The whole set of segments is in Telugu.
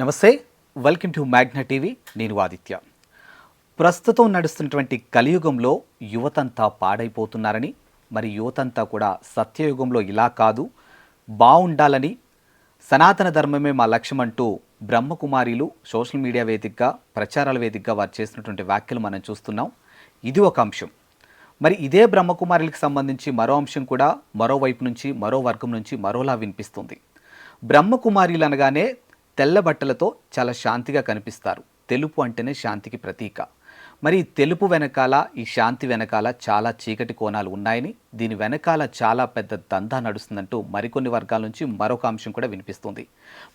నమస్తే, వెల్కమ్ టు మ్యాగ్నా టీవీ. నేను ఆదిత్య. ప్రస్తుతం నడుస్తున్నటువంటి కలియుగంలో యువతంతా పాడైపోతున్నారని, మరి యువతంతా కూడా సత్యయుగంలో ఇలా కాదు బాగుండాలని, సనాతన ధర్మమే మా లక్ష్యం అంటూ బ్రహ్మకుమారీలు సోషల్ మీడియా వేదికగా, ప్రచారాల వేదికగా వారు చేసినటువంటి వ్యాఖ్యలు మనం చూస్తున్నాం. ఇది ఒక అంశం. మరి ఇదే బ్రహ్మకుమారులకు సంబంధించి మరో అంశం కూడా మరోవైపు నుంచి, మరో వర్గం నుంచి మరోలా వినిపిస్తుంది. బ్రహ్మకుమారీలు అనగానే తెల్ల బట్టలతో చాలా శాంతిగా కనిపిస్తారు. తెలుపు అంటేనే శాంతికి ప్రతీక. మరి తెలుపు వెనకాల, ఈ శాంతి వెనకాల చాలా చీకటి కోణాలు ఉన్నాయని, దీని వెనకాల చాలా పెద్ద దందా నడుస్తుందంటూ మరికొన్ని వర్గాల నుంచి మరొక అంశం కూడా వినిపిస్తుంది.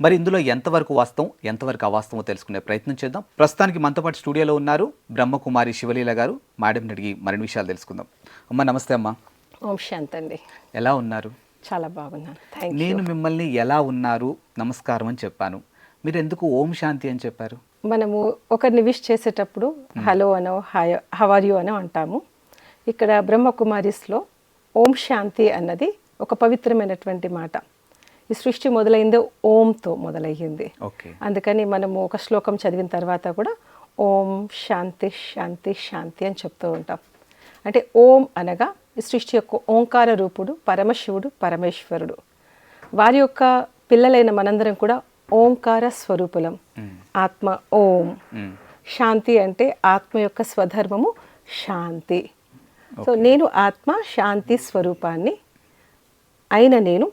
మరి ఇందులో ఎంతవరకు వాస్తవం, ఎంతవరకు అవాస్తవమో తెలుసుకునే ప్రయత్నం చేద్దాం. ప్రస్తుతానికి మనతో పాటు స్టూడియోలో ఉన్నారు బ్రహ్మకుమారి శివలీల గారు. మేడంని అడిగి మరిన్ని విషయాలు తెలుసుకుందాం. అమ్మ నమస్తే. అమ్మ ఓం శాంతి అండి. ఎలా ఉన్నారు? చాలా బాగున్నాను. నేను మిమ్మల్ని ఎలా ఉన్నారు, నమస్కారం అని చెప్పాను. మీరు ఎందుకు ఓం శాంతి అని చెప్పారు? మనము ఒకరిని విష్ చేసేటప్పుడు హలో అనో, హాయ్, హౌ ఆర్ యూ అనో అంటాము. ఇక్కడ బ్రహ్మకుమారిస్లో ఓం శాంతి అన్నది ఒక పవిత్రమైనటువంటి మాట. ఈ సృష్టి మొదలైంది ఓంతో మొదలయ్యింది. అందుకని మనము ఒక శ్లోకం చదివిన తర్వాత కూడా ఓం శాంతి శాంతి శాంతి అని చెప్తూ ఉంటాం. అంటే ఓం అనగా ఈ సృష్టి యొక్క ఓంకార రూపుడు పరమశివుడు, పరమేశ్వరుడు. వారి యొక్క పిల్లలైన మనందరం కూడా ఓంకార స్వరూపులం. ఆత్మ ఓం. శాంతి అంటే ఆత్మ యొక్క స్వధర్మము శాంతి. సో నేను ఆత్మ శాంతి స్వరూపాన్ని అయిన నేను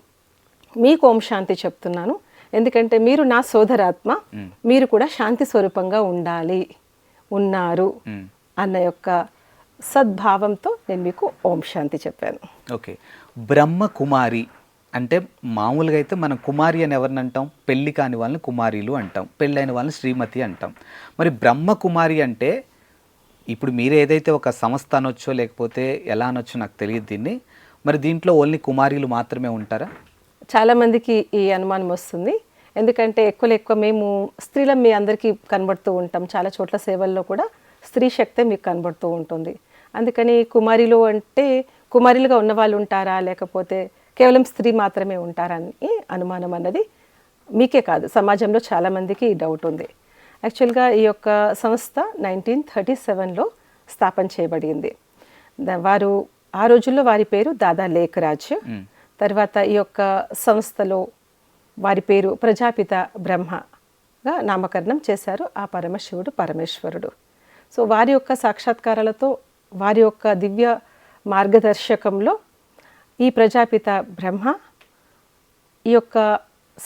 మీకు ఓం శాంతి చెప్తున్నాను. ఎందుకంటే మీరు నా సోదరాత్మ, మీరు కూడా శాంతి స్వరూపంగా ఉండాలి, ఉన్నారు అన్న యొక్క సద్భావంతో నేను మీకు ఓం శాంతి చెప్పాను. ఓకే. బ్రహ్మకుమారి అంటే మామూలుగా అయితే మనం కుమారి అని ఎవరిని అంటాం? పెళ్ళి కాని వాళ్ళని కుమారీలు అంటాం, పెళ్ళైన వాళ్ళని శ్రీమతి అంటాం. మరి బ్రహ్మకుమారి అంటే ఇప్పుడు మీరు ఏదైతే ఒక సంస్థ అనొచ్చో లేకపోతే ఎలా అనొచ్చో నాకు తెలియదు దీన్ని. మరి దీంట్లో ఓన్లీ కుమారీలు మాత్రమే ఉంటారా? చాలామందికి ఈ అనుమానం వస్తుంది. ఎందుకంటే ఎక్కువ మేము స్త్రీలం మీ అందరికీ కనబడుతూ ఉంటాం. చాలా చోట్ల సేవల్లో కూడా స్త్రీ శక్తే మీకు కనబడుతూ ఉంటుంది. అందుకని కుమారిలు అంటే కుమారిలుగా ఉన్నవాళ్ళు ఉంటారా, లేకపోతే కేవలం స్త్రీ మాత్రమే ఉంటారా అని అనుమానం అన్నది మీకే కాదు, సమాజంలో చాలామందికి ఈ డౌట్ ఉంది. యాక్చువల్గా ఈ యొక్క సంస్థ 1937లో స్థాపన చేయబడింది. వారు ఆ రోజుల్లో వారి పేరు దాదా లేఖరాజ్. తర్వాత ఈ యొక్క సంస్థలో వారి పేరు ప్రజాపిత బ్రహ్మగా నామకరణం చేశారు ఆ పరమశివుడు, పరమేశ్వరుడు. సో వారి యొక్క సాక్షాత్కారాలతో, వారి యొక్క దివ్య మార్గదర్శకంలో ఈ ప్రజాపిత బ్రహ్మ ఈ యొక్క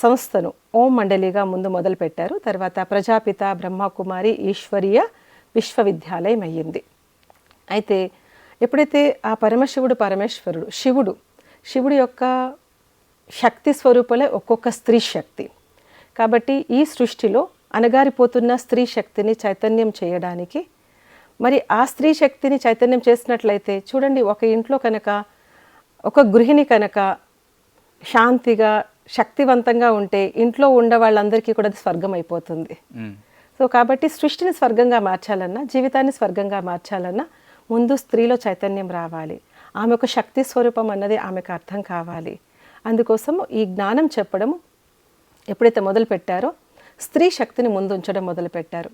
సంస్థను ఓం మండలిగా ముందు మొదలుపెట్టారు. తర్వాత ప్రజాపిత బ్రహ్మకుమారి ఈశ్వరీయ విశ్వవిద్యాలయం అయ్యింది. అయితే ఎప్పుడైతే ఆ పరమశివుడు, పరమేశ్వరుడు, శివుడు యొక్క శక్తి స్వరూపులే ఒక్కొక్క స్త్రీ శక్తి. కాబట్టి ఈ సృష్టిలో అణగారిపోతున్న స్త్రీ శక్తిని చైతన్యం చేయడానికి, మరి ఆ స్త్రీ శక్తిని చైతన్యం చేసినట్లయితే చూడండి, ఒక ఇంట్లో కనుక ఒక గృహిణి కనుక శాంతిగా శక్తివంతంగా ఉంటే ఇంట్లో ఉండే వాళ్ళందరికీ కూడా అది స్వర్గం అయిపోతుంది. సో కాబట్టి సృష్టిని స్వర్గంగా మార్చాలన్నా, జీవితాన్ని స్వర్గంగా మార్చాలన్నా ముందు స్త్రీలో చైతన్యం రావాలి. ఆమె ఒక శక్తి స్వరూపం అన్నది ఆమెకు అర్థం కావాలి. అందుకోసము ఈ జ్ఞానం చెప్పడము ఎప్పుడైతే మొదలుపెట్టారో స్త్రీ శక్తిని ముందు ఉంచడం మొదలుపెట్టారు.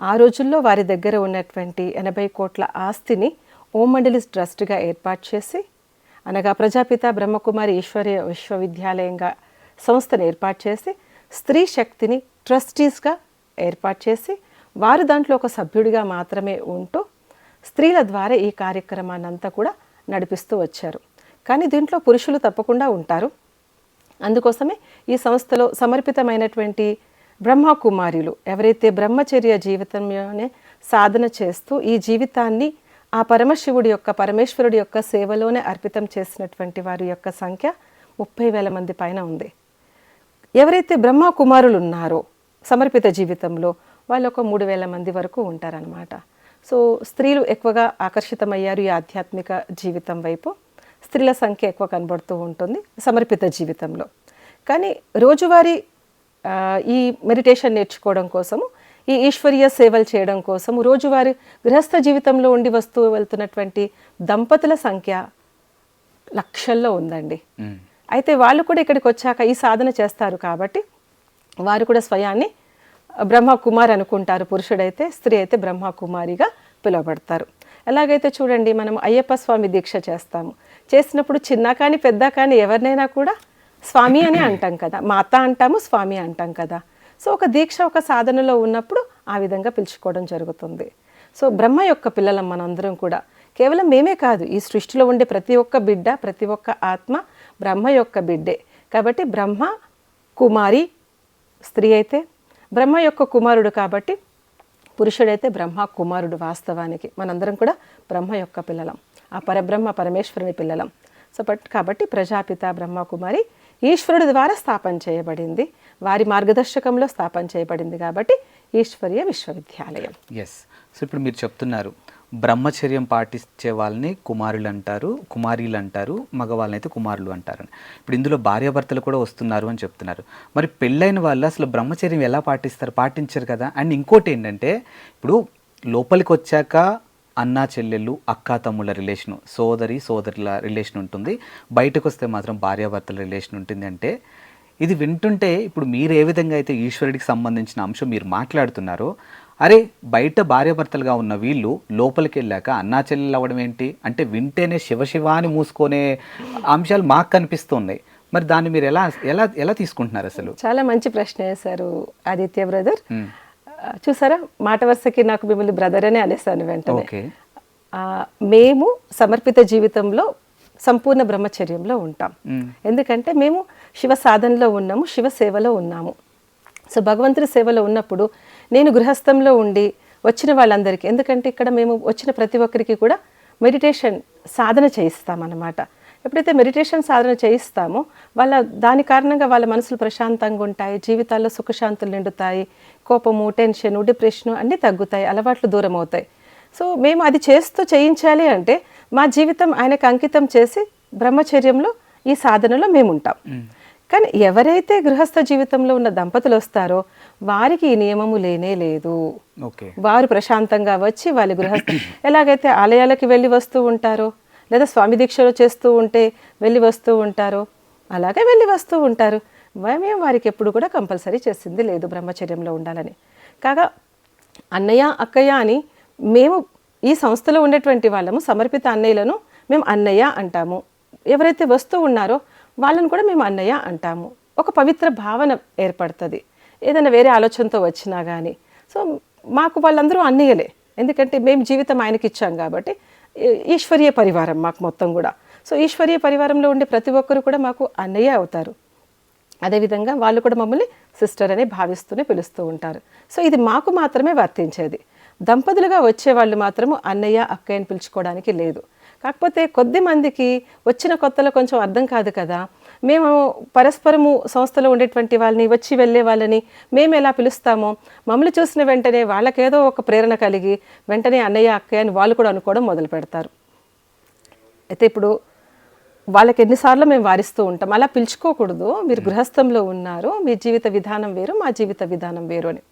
ఆ రోజుల్లో వారి దగ్గర ఉన్నటువంటి 80 కోట్ల ఆస్తిని ఓం మండలిస్ ట్రస్ట్గా ఏర్పాటు చేసి, అనగా ప్రజాపిత బ్రహ్మకుమారి ఈశ్వరీయ విశ్వవిద్యాలయంగా సంస్థను ఏర్పాటు చేసి, స్త్రీ శక్తిని ట్రస్టీస్గా ఏర్పాటు చేసి, వారు దాంట్లో ఒక సభ్యుడిగా మాత్రమే ఉంటూ స్త్రీల ద్వారా ఈ కార్యక్రమాన్ని అంతా కూడా నడిపిస్తూ వచ్చారు. కానీ దీంట్లో పురుషులు తప్పకుండా ఉంటారు. అందుకోసమే ఈ సంస్థలో సమర్పితమైనటువంటి బ్రహ్మకుమారులు ఎవరైతే బ్రహ్మచర్య జీవితంలోనే సాధన చేస్తూ ఈ జీవితాన్ని ఆ పరమశివుడి యొక్క, పరమేశ్వరుడి యొక్క సేవలోనే అర్పితం చేసినటువంటి వారి యొక్క సంఖ్య 30,000 మంది పైన ఉంది. ఎవరైతే బ్రహ్మకుమారులు ఉన్నారో సమర్పిత జీవితంలో వాళ్ళు ఒక 3,000 మంది వరకు ఉంటారనమాట. సో స్త్రీలు ఎక్కువగా ఆకర్షితమయ్యారు ఈ ఆధ్యాత్మిక జీవితం వైపు. స్త్రీల సంఖ్య ఎక్కువ కనబడుతూ ఉంటుంది సమర్పిత జీవితంలో. కానీ రోజువారీ ఈ మెడిటేషన్ నేర్చుకోవడం కోసము, ఈ ఈశ్వరీయ సేవలు చేయడం కోసం రోజువారీ గృహస్థ జీవితంలో ఉండి వెళ్తున్నటువంటి దంపతుల సంఖ్య లక్షల్లో ఉందండి. అయితే వాళ్ళు కూడా ఇక్కడికి వచ్చాక ఈ సాధన చేస్తారు కాబట్టి వారు కూడా స్వయాన్ని బ్రహ్మకుమార్ అనుకుంటారు పురుషుడైతే, స్త్రీ అయితే బ్రహ్మకుమారిగా పిలువబడతారు. ఎలాగైతే చూడండి, మనం అయ్యప్ప స్వామి దీక్ష చేస్తాము, చేసినప్పుడు చిన్న కానీ పెద్ద కానీ ఎవరినైనా కూడా స్వామి అని అంటాం కదా, మాత అంటాము, స్వామి అంటాం కదా. సో ఒక దీక్ష ఒక సాధనలో ఉన్నప్పుడు ఆ విధంగా పిలుచుకోవడం జరుగుతుంది. సో బ్రహ్మ యొక్క పిల్లలం మనందరం కూడా. కేవలం మేమే కాదు, ఈ సృష్టిలో ఉండే ప్రతి ఒక్క బిడ్డ, ప్రతి ఒక్క ఆత్మ బ్రహ్మ యొక్క బిడ్డే. కాబట్టి బ్రహ్మ కుమారి స్త్రీ అయితే, బ్రహ్మ యొక్క కుమారుడు కాబట్టి పురుషుడైతే బ్రహ్మ కుమారుడు. వాస్తవానికి మనందరం కూడా బ్రహ్మ యొక్క పిల్లలం, ఆ పరబ్రహ్మ పరమేశ్వరుని పిల్లలం. సో కాబట్టి ప్రజాపిత బ్రహ్మకుమారి ఈశ్వరుడి ద్వారా స్థాపన చేయబడింది, వారి మార్గదర్శకంలో స్థాపన చేయబడింది కాబట్టి ఈశ్వరీయ విశ్వవిద్యాలయం. ఎస్. సో ఇప్పుడు మీరు చెప్తున్నారు బ్రహ్మచర్యం పాటించే వాళ్ళని కుమారులు అంటారు, కుమారీలు అంటారు, మగవాళ్ళని అయితే కుమారులు అంటారని. ఇప్పుడు ఇందులో భార్యాభర్తలు కూడా వస్తున్నారు అని చెప్తున్నారు. మరి పెళ్ళైన వాళ్ళు అసలు బ్రహ్మచర్యం ఎలా పాటిస్తారు? పాటించరు కదా. అండ్ ఇంకోటి ఏంటంటే, ఇప్పుడు లోపలికి వచ్చాక అన్నా చెల్లెళ్ళు, అక్కా తమ్ముళ్ళ రిలేషను, సోదరుల రిలేషన్ ఉంటుంది, బయటకు వస్తే మాత్రం భార్యాభర్తల రిలేషన్ ఉంటుంది. అంటే ఇది వింటుంటే ఇప్పుడు మీరు ఏ విధంగా అయితే ఈశ్వరుడికి సంబంధించిన అంశం మీరు మాట్లాడుతున్నారో, అరే బయట భార్యాభర్తలుగా ఉన్న వీళ్ళు లోపలికి వెళ్ళాక అన్నా చెల్లెలు అవ్వడం ఏంటి అంటే వింటేనే శివశివాని మూసుకునే అంశాలు మాకు కనిపిస్తున్నాయి. మరి దాన్ని మీరు ఎలా ఎలా ఎలా తీసుకుంటున్నారు అసలు? చాలా మంచి ప్రశ్న వేశారు ఆదిత్య బ్రదర్. చూసారా, మాట వరుసకి నాకు మిమ్మల్ని బ్రదర్ అనే అనేసాను వెంటనే. మేము సమర్పిత జీవితంలో సంపూర్ణ బ్రహ్మచర్యంలో ఉంటాం. ఎందుకంటే మేము శివ సాధనలో ఉన్నాము, శివ సేవలో ఉన్నాము. సో భగవంతుడి సేవలో ఉన్నప్పుడు నేను గృహస్థంలో ఉండి వచ్చిన వాళ్ళందరికీ, ఎందుకంటే ఇక్కడ మేము వచ్చిన ప్రతి ఒక్కరికి కూడా మెడిటేషన్ సాధన చేయిస్తామన్నమాట. ఎప్పుడైతే మెడిటేషన్ సాధన చేయిస్తామో దాని కారణంగా వాళ్ళ మనసులు ప్రశాంతంగా ఉంటాయి, జీవితాల్లో సుఖశాంతులు నిండుతాయి, కోపము, టెన్షన్, డిప్రెషన్ అన్నీ తగ్గుతాయి, అలవాట్లు దూరం అవుతాయి. సో మేము అది చేయించాలి అంటే మా జీవితం ఆయనకు అంకితం చేసి బ్రహ్మచర్యంలో ఈ సాధనలో మేము ఉంటాం. కానీ ఎవరైతే గృహస్థ జీవితంలో ఉన్న దంపతులు వస్తారో వారికి ఈ నియమము లేనే లేదు. వారు ప్రశాంతంగా వచ్చి వాళ్ళ గృహస్థ ఎలాగైతే ఆలయాలకి వెళ్ళి వస్తూ ఉంటారో, లేదా స్వామి దీక్షలో చేస్తూ ఉంటే వెళ్ళి వస్తూ ఉంటారో, అలాగే వెళ్ళి వస్తూ ఉంటారు. మేము వారికి ఎప్పుడు కూడా కంపల్సరీ చేసింది లేదు బ్రహ్మచర్యంలో ఉండాలని. కాగా అన్నయ్య అక్కయ్య అని మేము ఈ సంస్థలో ఉండేటువంటి వాళ్ళము, సమర్పిత అన్నయ్యలను మేము అన్నయ్య అంటాము. ఎవరైతే వస్తూ ఉన్నారో వాళ్ళని కూడా మేము అన్నయ్య అంటాము. ఒక పవిత్ర భావన ఏర్పడుతుంది ఏదైనా వేరే ఆలోచనతో వచ్చినా కానీ. సో మాకు వాళ్ళందరూ అన్నయ్యలే, ఎందుకంటే మేము జీవితం ఆయనకి ఇచ్చాం కాబట్టి. ఈశ్వరీయ పరివారం మాకు మొత్తం కూడా. సో ఈశ్వరీయ పరివారంలో ఉండే ప్రతి ఒక్కరు కూడా మాకు అన్నయ్య అవుతారు. అదేవిధంగా వాళ్ళు కూడా మమ్మల్ని సిస్టర్ అని భావిస్తూనే పిలుస్తూ ఉంటారు. సో ఇది మాకు మాత్రమే వర్తించేది. దంపతులుగా వచ్చేవాళ్ళు మాత్రము అన్నయ్య అక్కయ్యని పిలుచుకోవడానికి లేదు. కాకపోతే కొద్ది మందికి వచ్చిన కొత్తలో కొంచెం అర్థం కాదు కదా, మేము పరస్పరము సంస్థలో ఉండేటువంటి వాళ్ళని, వచ్చి వెళ్ళే వాళ్ళని మేము ఎలా పిలుస్తామో మమ్మల్ని చూసిన వెంటనే వాళ్ళకేదో ఒక ప్రేరణ కలిగి వెంటనే అన్నయ్య అక్కయ్య అని వాళ్ళు కూడా అనుకోవడం మొదలు పెడతారు. అయితే ఇప్పుడు వాళ్ళకి ఎన్నిసార్లు మేము వారిస్తూ ఉంటాం, అలా పిలుచుకోకూడదు, మీరు గృహస్థంలో ఉన్నారు, మీ జీవిత విధానం వేరు, మా జీవిత విధానం వేరు అని.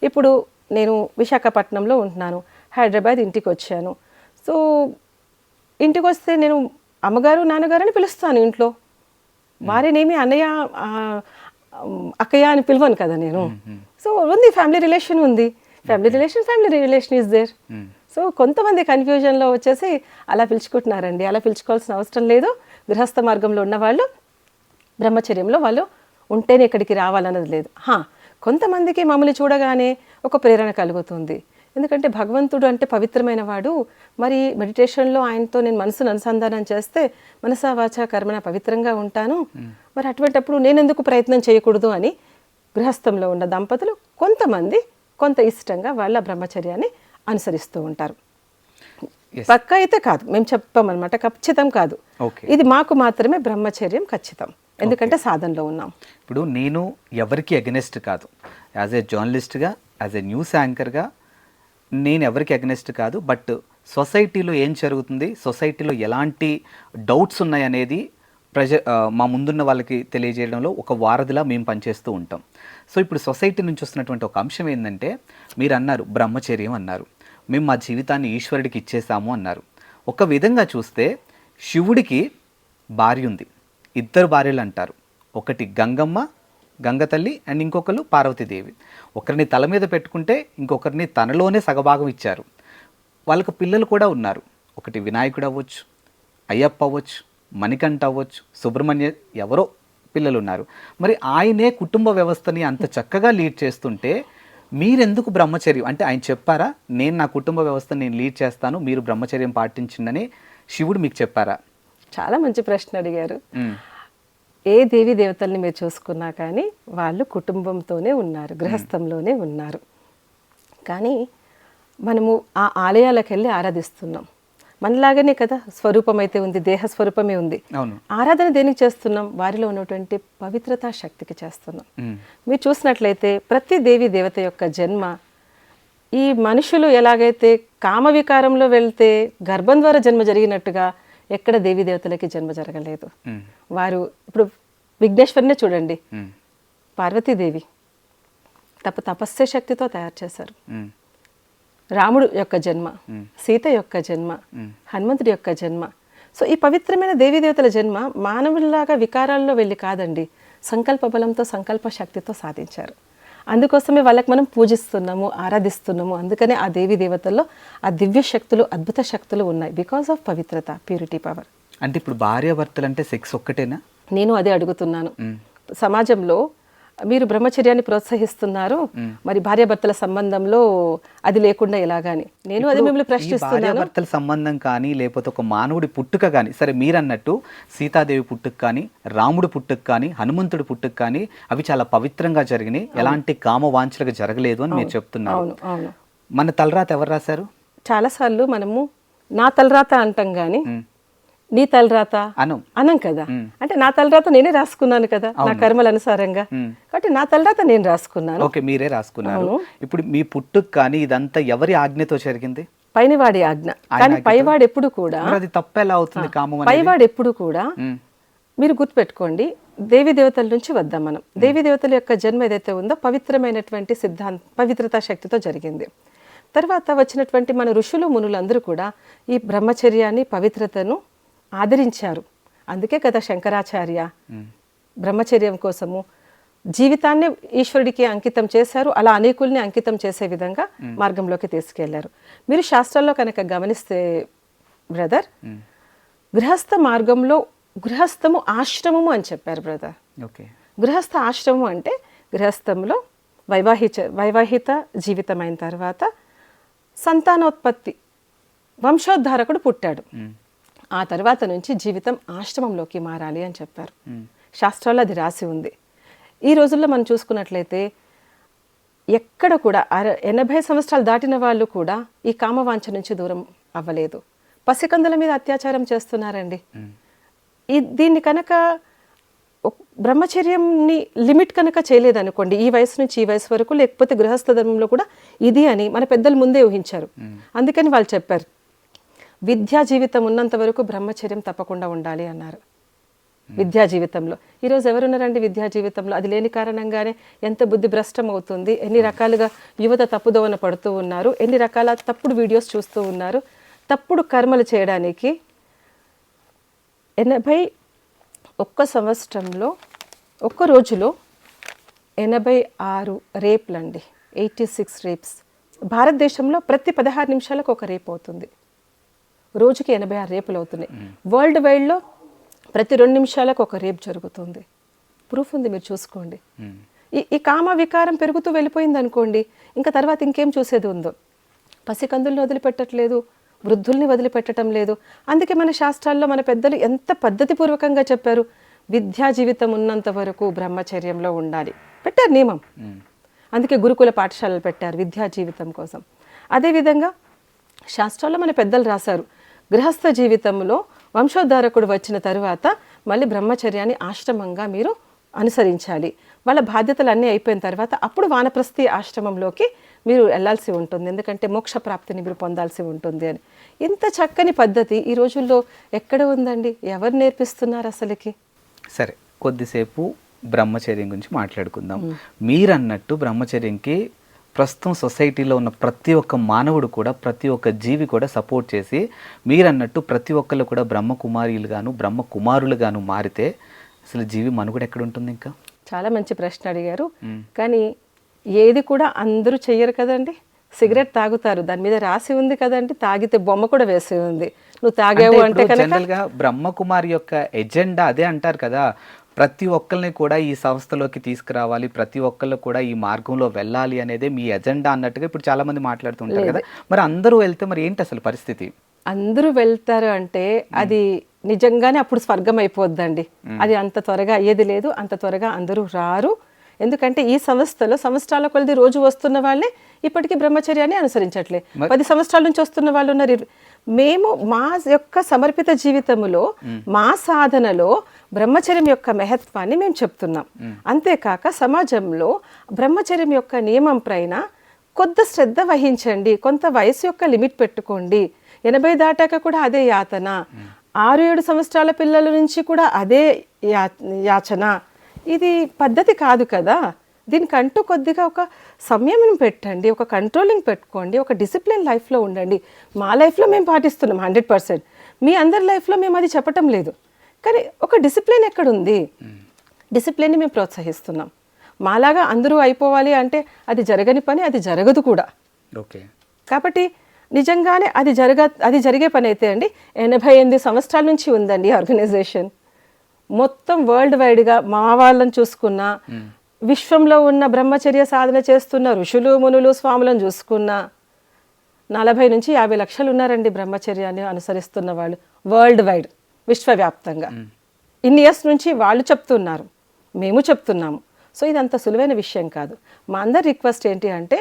ఇప్పుడు నేను విశాఖపట్నంలో ఉంటున్నాను, హైదరాబాద్ ఇంటికి వచ్చాను. సో ఇంటికి వస్తే నేను అమ్మగారు నాన్నగారు అని పిలుస్తాను ఇంట్లో, వారినేమి అన్నయ్య అక్కయ్య అని పిలవను కదా నేను. సో ఉంది, ఫ్యామిలీ రిలేషన్ ఉంది, family relation is there. So కొంతమంది కన్ఫ్యూజన్లో వచ్చేసి అలా పిలుచుకుంటున్నారండి. అలా పిలుచుకోవాల్సిన అవసరం లేదు. గృహస్థ మార్గంలో ఉన్నవాళ్ళు బ్రహ్మచర్యంలో వాళ్ళు ఉంటేనే ఇక్కడికి రావాలన్నది లేదు. కొంతమందికి మమ్మల్ని చూడగానే ఒక ప్రేరణ కలుగుతుంది, ఎందుకంటే భగవంతుడు అంటే పవిత్రమైన వాడు. మరి మెడిటేషన్లో ఆయనతో నేను మనసును అనుసంధానం చేస్తే మనసా వాచా కర్మణ పవిత్రంగా ఉంటాను, మరి అటువంటిప్పుడు నేను ఎందుకు ప్రయత్నం చేయకూడదు అని గృహస్థంలో ఉన్న దంపతులు కొంతమంది కొంత ఇష్టంగా వాళ్ళ బ్రహ్మచర్యాన్ని అనుసరిస్తూ ఉంటారు. పక్క అయితే కాదు, మేము చెప్పామన్నమాట, ఖచ్చితం కాదు. ఇది మాకు మాత్రమే బ్రహ్మచర్యం ఖచ్చితం, ఎందుకంటే సాధనలో ఉన్నాం. ఇప్పుడు నేను ఎవరికి అగెనెస్ట్ కాదు, యాజ్ ఏ జర్నలిస్ట్గా, యాజ్ ఏ న్యూస్ యాంకర్గా నేను ఎవరికి అగెనెస్ట్ కాదు. బట్ సొసైటీలో ఏం జరుగుతుంది, సొసైటీలో ఎలాంటి డౌట్స్ ఉన్నాయనేది మా ముందున్న వాళ్ళకి తెలియజేయడంలో ఒక వారధిలా మేము పనిచేస్తూ ఉంటాం. సో ఇప్పుడు సొసైటీ నుంచి వస్తున్నటువంటి ఒక అంశం ఏంటంటే, మీరు అన్నారు బ్రహ్మచర్యం అన్నారు, మేము మా జీవితాన్ని ఈశ్వరుడికి ఇచ్చేసాము అన్నారు. ఒక విధంగా చూస్తే శివుడికి భార్య ఉంది, 2 భార్యలు అంటారు, ఒకటి గంగమ్మ, గంగ తల్లి అండ్ ఇంకొకరు పార్వతీదేవి. ఒకరిని తల మీద పెట్టుకుంటే ఇంకొకరిని తనలోనే సగభాగం ఇచ్చారు. వాళ్ళకు పిల్లలు కూడా ఉన్నారు. ఒకటి వినాయకుడు అవ్వచ్చు, అయ్యప్ప అవ్వచ్చు, మణికంఠ అవ్వచ్చు, సుబ్రహ్మణ్య ఎవరో పిల్లలు ఉన్నారు. మరి ఆయనే కుటుంబ వ్యవస్థని అంత చక్కగా లీడ్ చేస్తుంటే మీరెందుకు బ్రహ్మచర్యం అంటే ఆయన చెప్పారా, నేను నా కుటుంబ వ్యవస్థను నేను లీడ్ చేస్తాను, మీరు బ్రహ్మచర్యం పాటించిందని శివుడు మీకు చెప్పారా? చాలా మంచి ప్రశ్న అడిగారు. ఏ దేవి దేవతల్ని మీరు చూసుకున్నా కానీ వాళ్ళు కుటుంబంతోనే ఉన్నారు, గృహస్థంలోనే ఉన్నారు. కానీ మనము ఆ ఆలయాలకు వెళ్ళి ఆరాధిస్తున్నాం. మనలాగానే కదా స్వరూపం అయితే ఉంది, దేహ స్వరూపమే ఉంది. ఆరాధన దేనికి చేస్తున్నాం? వారిలో ఉన్నటువంటి పవిత్రతా శక్తికి చేస్తున్నాం. మీరు చూసినట్లయితే ప్రతి దేవి దేవత యొక్క జన్మ ఈ మనుషులు ఎలాగైతే కామ వికారంలో వెళ్తే గర్భం ద్వారా జన్మ జరిగినట్టుగా ఎక్కడ దేవి దేవతలకి జన్మ జరగలేదు. వారు ఇప్పుడు విఘ్నేశ్వరినే చూడండి, పార్వతీదేవి తపస్య శక్తితో తయారు చేశారు. రాముడు యొక్క జన్మ, సీత యొక్క జన్మ, హనుమంతుడి యొక్క జన్మ. సో ఈ పవిత్రమైన దేవీ దేవతల జన్మ మానవుల్లాగా వికారాల్లో వెళ్ళి కాదండి, సంకల్ప బలంతో సంకల్ప శక్తితో సాధించారు. అందుకోసమే వాళ్ళకి మనం పూజిస్తున్నాము, ఆరాధిస్తున్నాము. అందుకనే ఆ దేవీ దేవతల్లో ఆ దివ్య శక్తులు, అద్భుత శక్తులు ఉన్నాయి. బికాస్ ఆఫ్ పవిత్రత, ప్యూరిటీ, పవర్. అంటే ఇప్పుడు భార్యాభర్తలు అంటే సెక్స్ ఒక్కటేనా? నేను అదే అడుగుతున్నాను. సమాజంలో మీరు బ్రహ్మచర్యాన్ని ప్రోత్సహిస్తున్నారు, మరి భార్యాభర్తల సంబంధంలో అది లేకుండా ఎలాగాని నేను అదే మిమ్మల్ని ప్రశ్నిస్తున్నాను. భార్యాభర్తల సంబంధం కానీ లేకపోతే ఒక మానవుడి పుట్టుక కానీ, సరే మీరన్నట్టు సీతాదేవి పుట్టుక కానీ, రాముడి పుట్టుక కానీ, హనుమంతుడి పుట్టుక కానీ అవి చాలా పవిత్రంగా జరిగినాయి, ఎలాంటి కామ వాంఛలకు జరగలేదు అని మీరు చెప్తున్నారు. అవును. మన తలరాత ఎవరు రాశారు? చాలాసార్లు మనము నా తలరాత అంటాం కానీ నీ తలరాత అనం కదా. అంటే నా తలరాత నేనే రాసుకున్నాను కదా, నా కర్మల అనుసారంగా. కాబట్టి నా తలరాత నేను రాసుకున్నాను. ఓకే, మీరే రాసుకున్నారు. ఇప్పుడు మీ పుట్టుక కానీ ఇదంతా ఎవరి ఆజ్ఞతో జరిగింది? పైనవాడి ఆజ్ఞ. కానీ పైవాడు ఎప్పుడు కూడా, అది తప్పెలా అవుతుంది? కామం పైవాడు ఎప్పుడు కూడా మీరు గుర్తుపెట్టుకోండి, దేవి దేవతల నుంచి వద్దాం మనం. దేవి దేవతల యొక్క జన్మ ఏదైతే ఉందో పవిత్రమైనటువంటి పవిత్రతా శక్తితో జరిగింది. తర్వాత వచ్చినటువంటి మన ఋషులు మునులందరూ కూడా ఈ బ్రహ్మచర్యాన్ని, పవిత్రతను ఆదరించారు. అందుకే కదా శంకరాచార్య బ్రహ్మచర్యం కోసము జీవితాన్ని ఈశ్వరుడికి అంకితం చేశారు. అలా అనేకుల్ని అంకితం చేసే విధంగా మార్గంలోకి తీసుకెళ్లారు. మీరు శాస్త్రాల్లో కనుక గమనిస్తే బ్రదర్, గృహస్థ మార్గంలో గృహస్థము ఆశ్రమము అని చెప్పారు బ్రదర్. గృహస్థ ఆశ్రమం అంటే గృహస్థంలో వైవాహిత జీవితం అయిన తర్వాత సంతానోత్పత్తి, వంశోద్ధారకుడు పుట్టాడు. ఆ తర్వాత నుంచి జీవితం ఆశ్రమంలోకి మారాలి అని చెప్పారు. శాస్త్రాల్లో అది రాసి ఉంది. ఈ రోజుల్లో మనం చూసుకున్నట్లయితే ఎక్కడ కూడా 80 సంవత్సరాలు దాటిన వాళ్ళు కూడా ఈ కామవాంఛ నుంచి దూరం అవ్వలేదు. పసికందుల మీద అత్యాచారం చేస్తున్నారండి. దీన్ని కనుక బ్రహ్మచర్యంని లిమిట్ కనుక చేయలేదనుకోండి, ఈ వయసు నుంచి ఈ వయసు వరకు, లేకపోతే గృహస్థ ధర్మంలో కూడా ఇది అని మన పెద్దలు ముందే ఊహించారు. అందుకని వాళ్ళు చెప్పారు, విద్యా జీవితం ఉన్నంత వరకు బ్రహ్మచర్యం తప్పకుండా ఉండాలి అన్నారు. విద్యా జీవితంలో ఈరోజు ఎవరున్నారండి విద్యా జీవితంలో? అది లేని కారణంగానే ఎంత బుద్ధి భ్రష్టం అవుతుంది, ఎన్ని రకాలుగా యువత తప్పుదోవన పడుతూ ఉన్నారు, ఎన్ని రకాల తప్పుడు వీడియోస్ చూస్తూ ఉన్నారు. తప్పుడు కర్మలు చేయడానికి 81 సంవత్సరంలో ఒక్క రోజులో 86 రేప్లండి, 86 రేప్స్. భారతదేశంలో ప్రతి 16 నిమిషాలకు ఒక రేప్ అవుతుంది. రోజుకి 86 రేపులు అవుతున్నాయి. వరల్డ్ వైడ్లో ప్రతి 2 నిమిషాలకు ఒక రేప్ జరుగుతుంది. ప్రూఫ్ ఉంది, మీరు చూసుకోండి. ఈ కామ వికారం పెరుగుతూ వెళ్ళిపోయింది అనుకోండి, ఇంకా తర్వాత ఇంకేం చూసేది ఉందో. పసికందుల్ని వదిలిపెట్టట్లేదు, వృద్ధుల్ని వదిలిపెట్టడం లేదు. అందుకే మన శాస్త్రాల్లో మన పెద్దలు ఎంత పద్ధతిపూర్వకంగా చెప్పారు, విద్యా జీవితం ఉన్నంత వరకు బ్రహ్మచర్యంలో ఉండాలి పెట్టారు నియమం. అందుకే గురుకుల పాఠశాలలు పెట్టారు విద్యా జీవితం కోసం. అదేవిధంగా శాస్త్రాల్లో మన పెద్దలు రాశారు, గృహస్థ జీవితంలో వంశోద్ధారకుడు వచ్చిన తరువాత మళ్ళీ బ్రహ్మచర్యాన్ని ఆశ్రమంగా మీరు అనుసరించాలి. వాళ్ళ బాధ్యతలు అన్నీ అయిపోయిన తర్వాత అప్పుడు వానప్రస్థి ఆశ్రమంలోకి మీరు వెళ్ళాల్సి ఉంటుంది, ఎందుకంటే మోక్ష ప్రాప్తిని మీరు పొందాల్సి ఉంటుంది అని. ఇంత చక్కని పద్ధతి ఈ రోజుల్లో ఎక్కడ ఉందండి? ఎవరు నేర్పిస్తున్నారు అసలుకి? సరే, కొద్దిసేపు బ్రహ్మచర్యం గురించి మాట్లాడుకుందాం. మీరన్నట్టు బ్రహ్మచర్యంకి ప్రస్తుతం సొసైటీలో ఉన్న ప్రతి ఒక్క మానవుడు కూడా, ప్రతి ఒక్క జీవి కూడా సపోర్ట్ చేసి, మీరన్నట్టు ప్రతి ఒక్కళ్ళు కూడా బ్రహ్మకుమారులుగాను బ్రహ్మకుమారులుగాను మారితే అసలు జీవి మనుగడ ఎక్కడ ఉంటుంది? ఇంకా చాలా మంచి ప్రశ్న అడిగారు. కానీ ఏది కూడా అందరూ చెయ్యరు కదండి. సిగరెట్ తాగుతారు, దాని మీద రాసి ఉంది కదండి, తాగితే బొమ్మ కూడా వేసి ఉంది, నువ్వు తాగావు అంటే కనుక. జనరల్ గా బ్రహ్మకుమారి యొక్క ఎజెండా అదే అంటారు కదా, ప్రతి ఒక్కరిని కూడా ఈ సంస్థలోకి తీసుకురావాలి, ప్రతి ఒక్కళ్ళు కూడా ఈ మార్గంలో వెళ్ళాలి అనేదే మీ ఎజెండా అన్నట్టుగా ఇప్పుడు చాలా మంది మాట్లాడుతుంటారు కదా. మరి అందరూ వెళ్తే మరి ఏంటి అసలు పరిస్థితి? అందరూ వెళ్తారు అంటే అది నిజంగానే అప్పుడు స్వర్గం అయిపోద్దండి. అది అంత త్వరగా అయ్యేది లేదు, అంత త్వరగా అందరూ రారు. ఎందుకంటే ఈ సంస్థలో సంవత్సరాల కొలది రోజు వస్తున్న వాళ్ళే ఇప్పటికీ బ్రహ్మచర్యాన్ని అనుసరించట్లే. 10 సంవత్సరాల నుంచి వస్తున్న వాళ్ళు ఉన్నారు. మేము మా యొక్క సమర్పిత జీవితంలో, మా సాధనలో బ్రహ్మచర్యం యొక్క మహత్వాన్ని మేము చెప్తున్నాం. అంతేకాక సమాజంలో బ్రహ్మచర్యం యొక్క నియమం పైన కొద్ది శ్రద్ధ వహించండి, కొంత వయసు యొక్క లిమిట్ పెట్టుకోండి. 80 దాటాక కూడా అదే యాతన, 6-7 సంవత్సరాల పిల్లల నుంచి కూడా అదే యాచన. ఇది పద్ధతి కాదు కదా. దీనికంటూ కొద్దిగా ఒక సంయమనం పెట్టండి, ఒక కంట్రోలింగ్ పెట్టుకోండి, ఒక డిసిప్లిన్ లైఫ్లో ఉండండి. మా లైఫ్లో మేము పాటిస్తున్నాం 100%. మీ అందరి లైఫ్లో మేము అది చెప్పటం లేదు. కానీ ఒక డిసిప్లిన్ ఎక్కడుంది? డిసిప్లిన్ని మేము ప్రోత్సహిస్తున్నాం. మాలాగా అందరూ అయిపోవాలి అంటే అది జరగని పని, అది జరగదు కూడా. ఓకే. కాబట్టి నిజంగానే అది జరిగే పని అయితే అండి 88 సంవత్సరాల నుంచి ఉందండి ఆర్గనైజేషన్. మొత్తం వరల్డ్ వైడ్గా మా వాళ్ళని చూసుకున్నా, విశ్వంలో ఉన్న బ్రహ్మచర్య సాధన చేస్తున్న ఋషులు మునులు స్వాములను చూసుకున్నా 40 నుంచి 50 లక్షలు ఉన్నారండి బ్రహ్మచర్యాన్ని అనుసరిస్తున్న వాళ్ళు వరల్డ్ వైడ్, విశ్వవ్యాప్తంగా. ఇన్ని ఇయర్స్ నుంచి వాళ్ళు చెప్తున్నారు, మేము చెప్తున్నాము. సో ఇదంత సులువైన విషయం కాదు. మా అందరి రిక్వెస్ట్ ఏంటి అంటే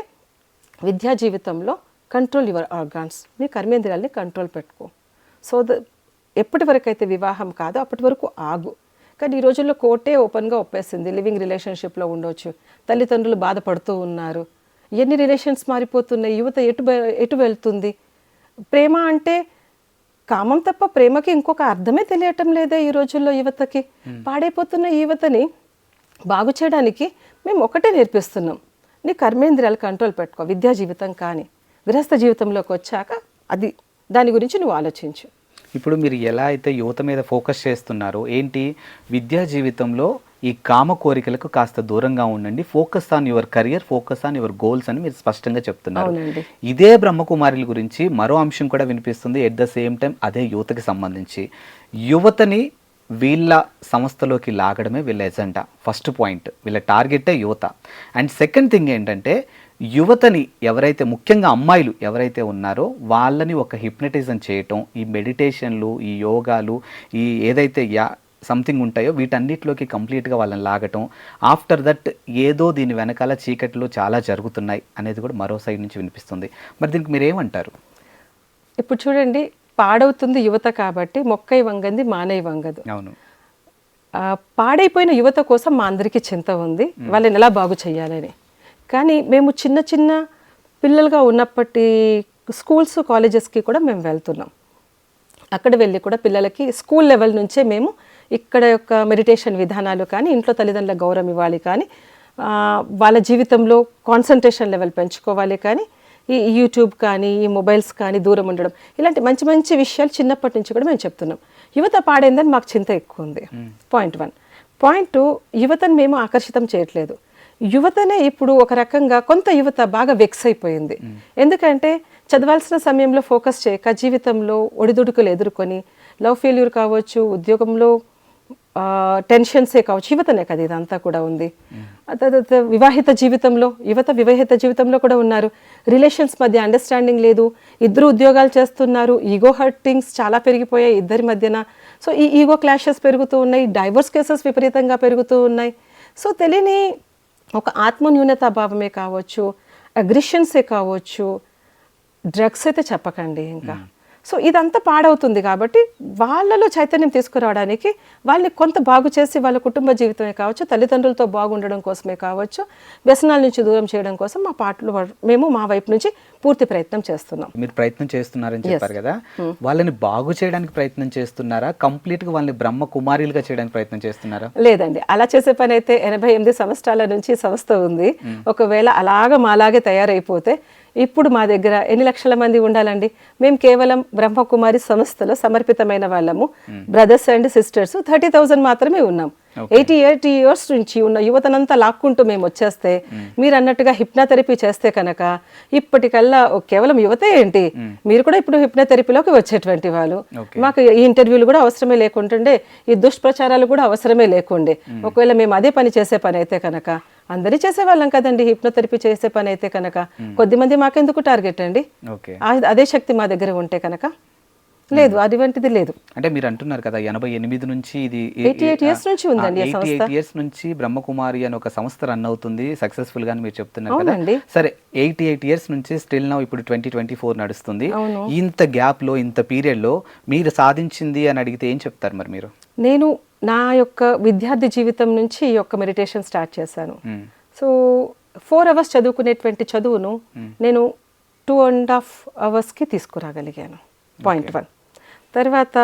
విద్యా జీవితంలో కంట్రోల్ యువర్ ఆర్గాన్స్, మీ కర్మేంద్రియాలని కంట్రోల్ పెట్టుకో. సో ఎప్పటి వరకు అయితే వివాహం కాదో అప్పటి వరకు ఆగు. కానీ ఈ రోజుల్లో కోర్టే ఓపెన్గా ఒప్పేసింది, లివింగ్ రిలేషన్షిప్లో ఉండొచ్చు. తల్లిదండ్రులు బాధపడుతూ ఉన్నారు. ఎన్ని రిలేషన్స్ మారిపోతున్నాయి, యువత ఎటు వెళ్తుంది? ప్రేమ అంటే కామం తప్ప ప్రేమకి ఇంకొక అర్థమే తెలియటం లేదే ఈ రోజుల్లో యువతకి. పాడైపోతున్న యువతని బాగు చేయడానికి మేము ఒకటే నేర్పిస్తున్నాం, నీ కర్మేంద్రియాలు కంట్రోల్ పెట్టుకో. విద్యా జీవితం కానీ గృహస్థ జీవితంలోకి వచ్చాక అది దాని గురించి నువ్వు ఆలోచించు. ఇప్పుడు మీరు ఎలా అయితే యువత మీద ఫోకస్ చేస్తున్నారో ఏంటి, విద్యా జీవితంలో ఈ కామ కోరికలకు కాస్త దూరంగా ఉండండి, focus on your career, focus on your goals అని మీరు స్పష్టంగా చెప్తున్నారు. ఇదే బ్రహ్మకుమారుల గురించి మరో అంశం కూడా వినిపిస్తుంది. ఎట్ ద సేమ్ టైం అదే యువతకి సంబంధించి, యువతని వీళ్ళ సంస్థలోకి లాగడమే వీళ్ళ ఎజెండా. ఫస్ట్ పాయింట్, వీళ్ళ టార్గెటే యువత. అండ్ సెకండ్ థింగ్ ఏంటంటే యువతని ఎవరైతే, ముఖ్యంగా అమ్మాయిలు ఎవరైతే ఉన్నారో వాళ్ళని ఒక హిప్నటిజం చేయటం, ఈ మెడిటేషన్లు, ఈ యోగాలు, ఈ ఏదైతే సంథింగ్ ఉంటాయో వీటన్నిటిలోకి కంప్లీట్గా వాళ్ళని లాగటం. ఆఫ్టర్ దట్ ఏదో దీని వెనకాల చీకట్లు చాలా జరుగుతున్నాయి అనేది కూడా మరో సైడ్ నుంచి వినిపిస్తుంది. మరి దీనికి మీరేమంటారు? ఇప్పుడు చూడండి, పాడవుతుంది యువత కాబట్టి మొక్కై వంగంది మానై వంగదు. అవును. పాడైపోయిన యువత కోసం మా అందరికీ చింత ఉంది, వాళ్ళని ఎలా బాగు చేయాలని. కానీ మేము చిన్న చిన్న పిల్లలుగా ఉన్నప్పటి స్కూల్స్ కాలేజెస్కి కూడా మేము వెళ్తున్నాం. అక్కడ వెళ్ళి కూడా పిల్లలకి స్కూల్ లెవెల్ నుంచే మేము ఇక్కడ యొక్క మెడిటేషన్ విధానాలు కానీ, ఇంట్లో తల్లిదండ్రుల గౌరవం ఇవ్వాలి కానీ, వాళ్ళ జీవితంలో కాన్సన్ట్రేషన్ లెవెల్ పెంచుకోవాలి కానీ, ఈ యూట్యూబ్ కానీ ఈ మొబైల్స్ కానీ దూరం ఉండడం, ఇలాంటి మంచి మంచి విషయాలు చిన్నప్పటి నుంచి కూడా మేము చెప్తున్నాం. యువత పాడైందని మాకు చింత ఎక్కువ ఉంది. పాయింట్ 1. పాయింట్ 2, యువతను మేము ఆకర్షితం చేయట్లేదు. యువతనే ఇప్పుడు ఒక రకంగా కొంత యువత బాగా వెక్స్ అయిపోయింది. ఎందుకంటే చదవాల్సిన సమయంలో ఫోకస్ చేయక జీవితంలో ఒడిదుడుకులు ఎదుర్కొని, లవ్ ఫెయిల్యూర్ కావచ్చు, ఉద్యోగంలో టెన్షన్సే కావచ్చు, యువతనే కదా ఇదంతా కూడా ఉంది. వివాహిత జీవితంలో యువత వివాహిత జీవితంలో కూడా ఉన్నారు. రిలేషన్స్ మధ్య అండర్స్టాండింగ్ లేదు, ఇద్దరు ఉద్యోగాలు చేస్తున్నారు, ఈగో హర్టింగ్స్ చాలా పెరిగిపోయాయి ఇద్దరి మధ్యన. సో ఈ ఈగో క్లాషెస్ పెరుగుతూ ఉన్నాయి, డైవర్స్ కేసెస్ విపరీతంగా పెరుగుతూ ఉన్నాయి. సో తెలియని ఒక ఆత్మన్యూనతా భావమే కావచ్చు, అగ్రెషన్సే కావచ్చు, డ్రగ్స్ అయితే చెప్పకండి ఇంకా. సో ఇదంతా పాడవుతుంది కాబట్టి వాళ్ళలో చైతన్యం తీసుకురావడానికి, వాళ్ళని కొంత బాగు చేసి వాళ్ళ కుటుంబ జీవితమే కావచ్చు, తల్లిదండ్రులతో బాగుండడం కోసమే కావచ్చు, వ్యసనాల నుంచి దూరం చేయడం కోసం మేము మా వైపు నుంచి పూర్తి ప్రయత్నం చేస్తున్నాం. మీరు ప్రయత్నం చేస్తున్నారని చెప్పారు కదా, వాళ్ళని బాగు చేయడానికి ప్రయత్నం చేస్తున్నారా, కంప్లీట్గా వాళ్ళని బ్రహ్మ కుమారులుగా చేయడానికి ప్రయత్నం చేస్తున్నారా? లేదండి, అలా చేసే పని అయితే 88 సంవత్సరాల నుంచి సంస్థ ఉంది. ఒకవేళ మాలాగే తయారైపోతే ఇప్పుడు మా దగ్గర ఎన్ని లక్షల మంది ఉండాలండి? మేము కేవలం బ్రహ్మకుమారి సంస్థలో సమర్పితమైన వాళ్ళము, బ్రదర్స్ అండ్ సిస్టర్స్ 30,000 మాత్రమే ఉన్నాం. 88 ఇయర్స్ నుంచి ఉన్న యువతనంతా లాక్కుంటూ మేము వచ్చేస్తే మీరు అన్నట్టుగా హిప్నోథెరపీ చేస్తే కనుక ఇప్పటికల్లా కేవలం యువతే ఏంటి మీరు కూడా ఇప్పుడు హిప్నోథెరపీలోకి వచ్చేటువంటి వాళ్ళు. మాకు ఈ ఇంటర్వ్యూలు కూడా అవసరమే లేకుంటుండే, ఈ దుష్ప్రచారాలు కూడా అవసరమే లేకుండే. ఒకవేళ మేము అదే పని చేసే పని అయితే కనుక అందరి చేసేవాళ్ళం కదండి. హిప్నోథెరపీ చేసే పని అయితే కనుక కొద్దిమంది మాకెందుకు టార్గెట్ అండి? అదే శక్తి మా దగ్గర ఉంటే కనుక లేదు, అటువంటిది లేదు. అంటే మీరు అంటున్నారు కదా 88 నుంచి ఇది 88 ఇయర్స్ నుంచి ఉందండి 88 ఇయర్స్ నుంచి బ్రహ్మకుమారి అని ఒక సంస్థ రన్ అవుతుంది సక్సెస్ఫుల్ గా మీరు చెప్తున్నారు కదా. సరే 88 ఇయర్స్ నుంచి స్టిల్ నౌ ఇప్పుడు 2024 నడుస్తుంది. ఇంత గ్యాప్ లో, ఇంత పీరియడ్ లో మీరు సాధించింది అని అడిగితే ఏం చెప్తారు మరి మీరు? నేను నా యొక్క విద్యార్థి జీవితం నుంచి ఈ యొక్క మెడిటేషన్ స్టార్ట్ చేశాను. సో 4 అవర్స్ చదువుకునేటువంటి చదువును నేను 2.5 అవర్స్కి తీసుకురాగలిగాను. పాయింట్ 1. తర్వాత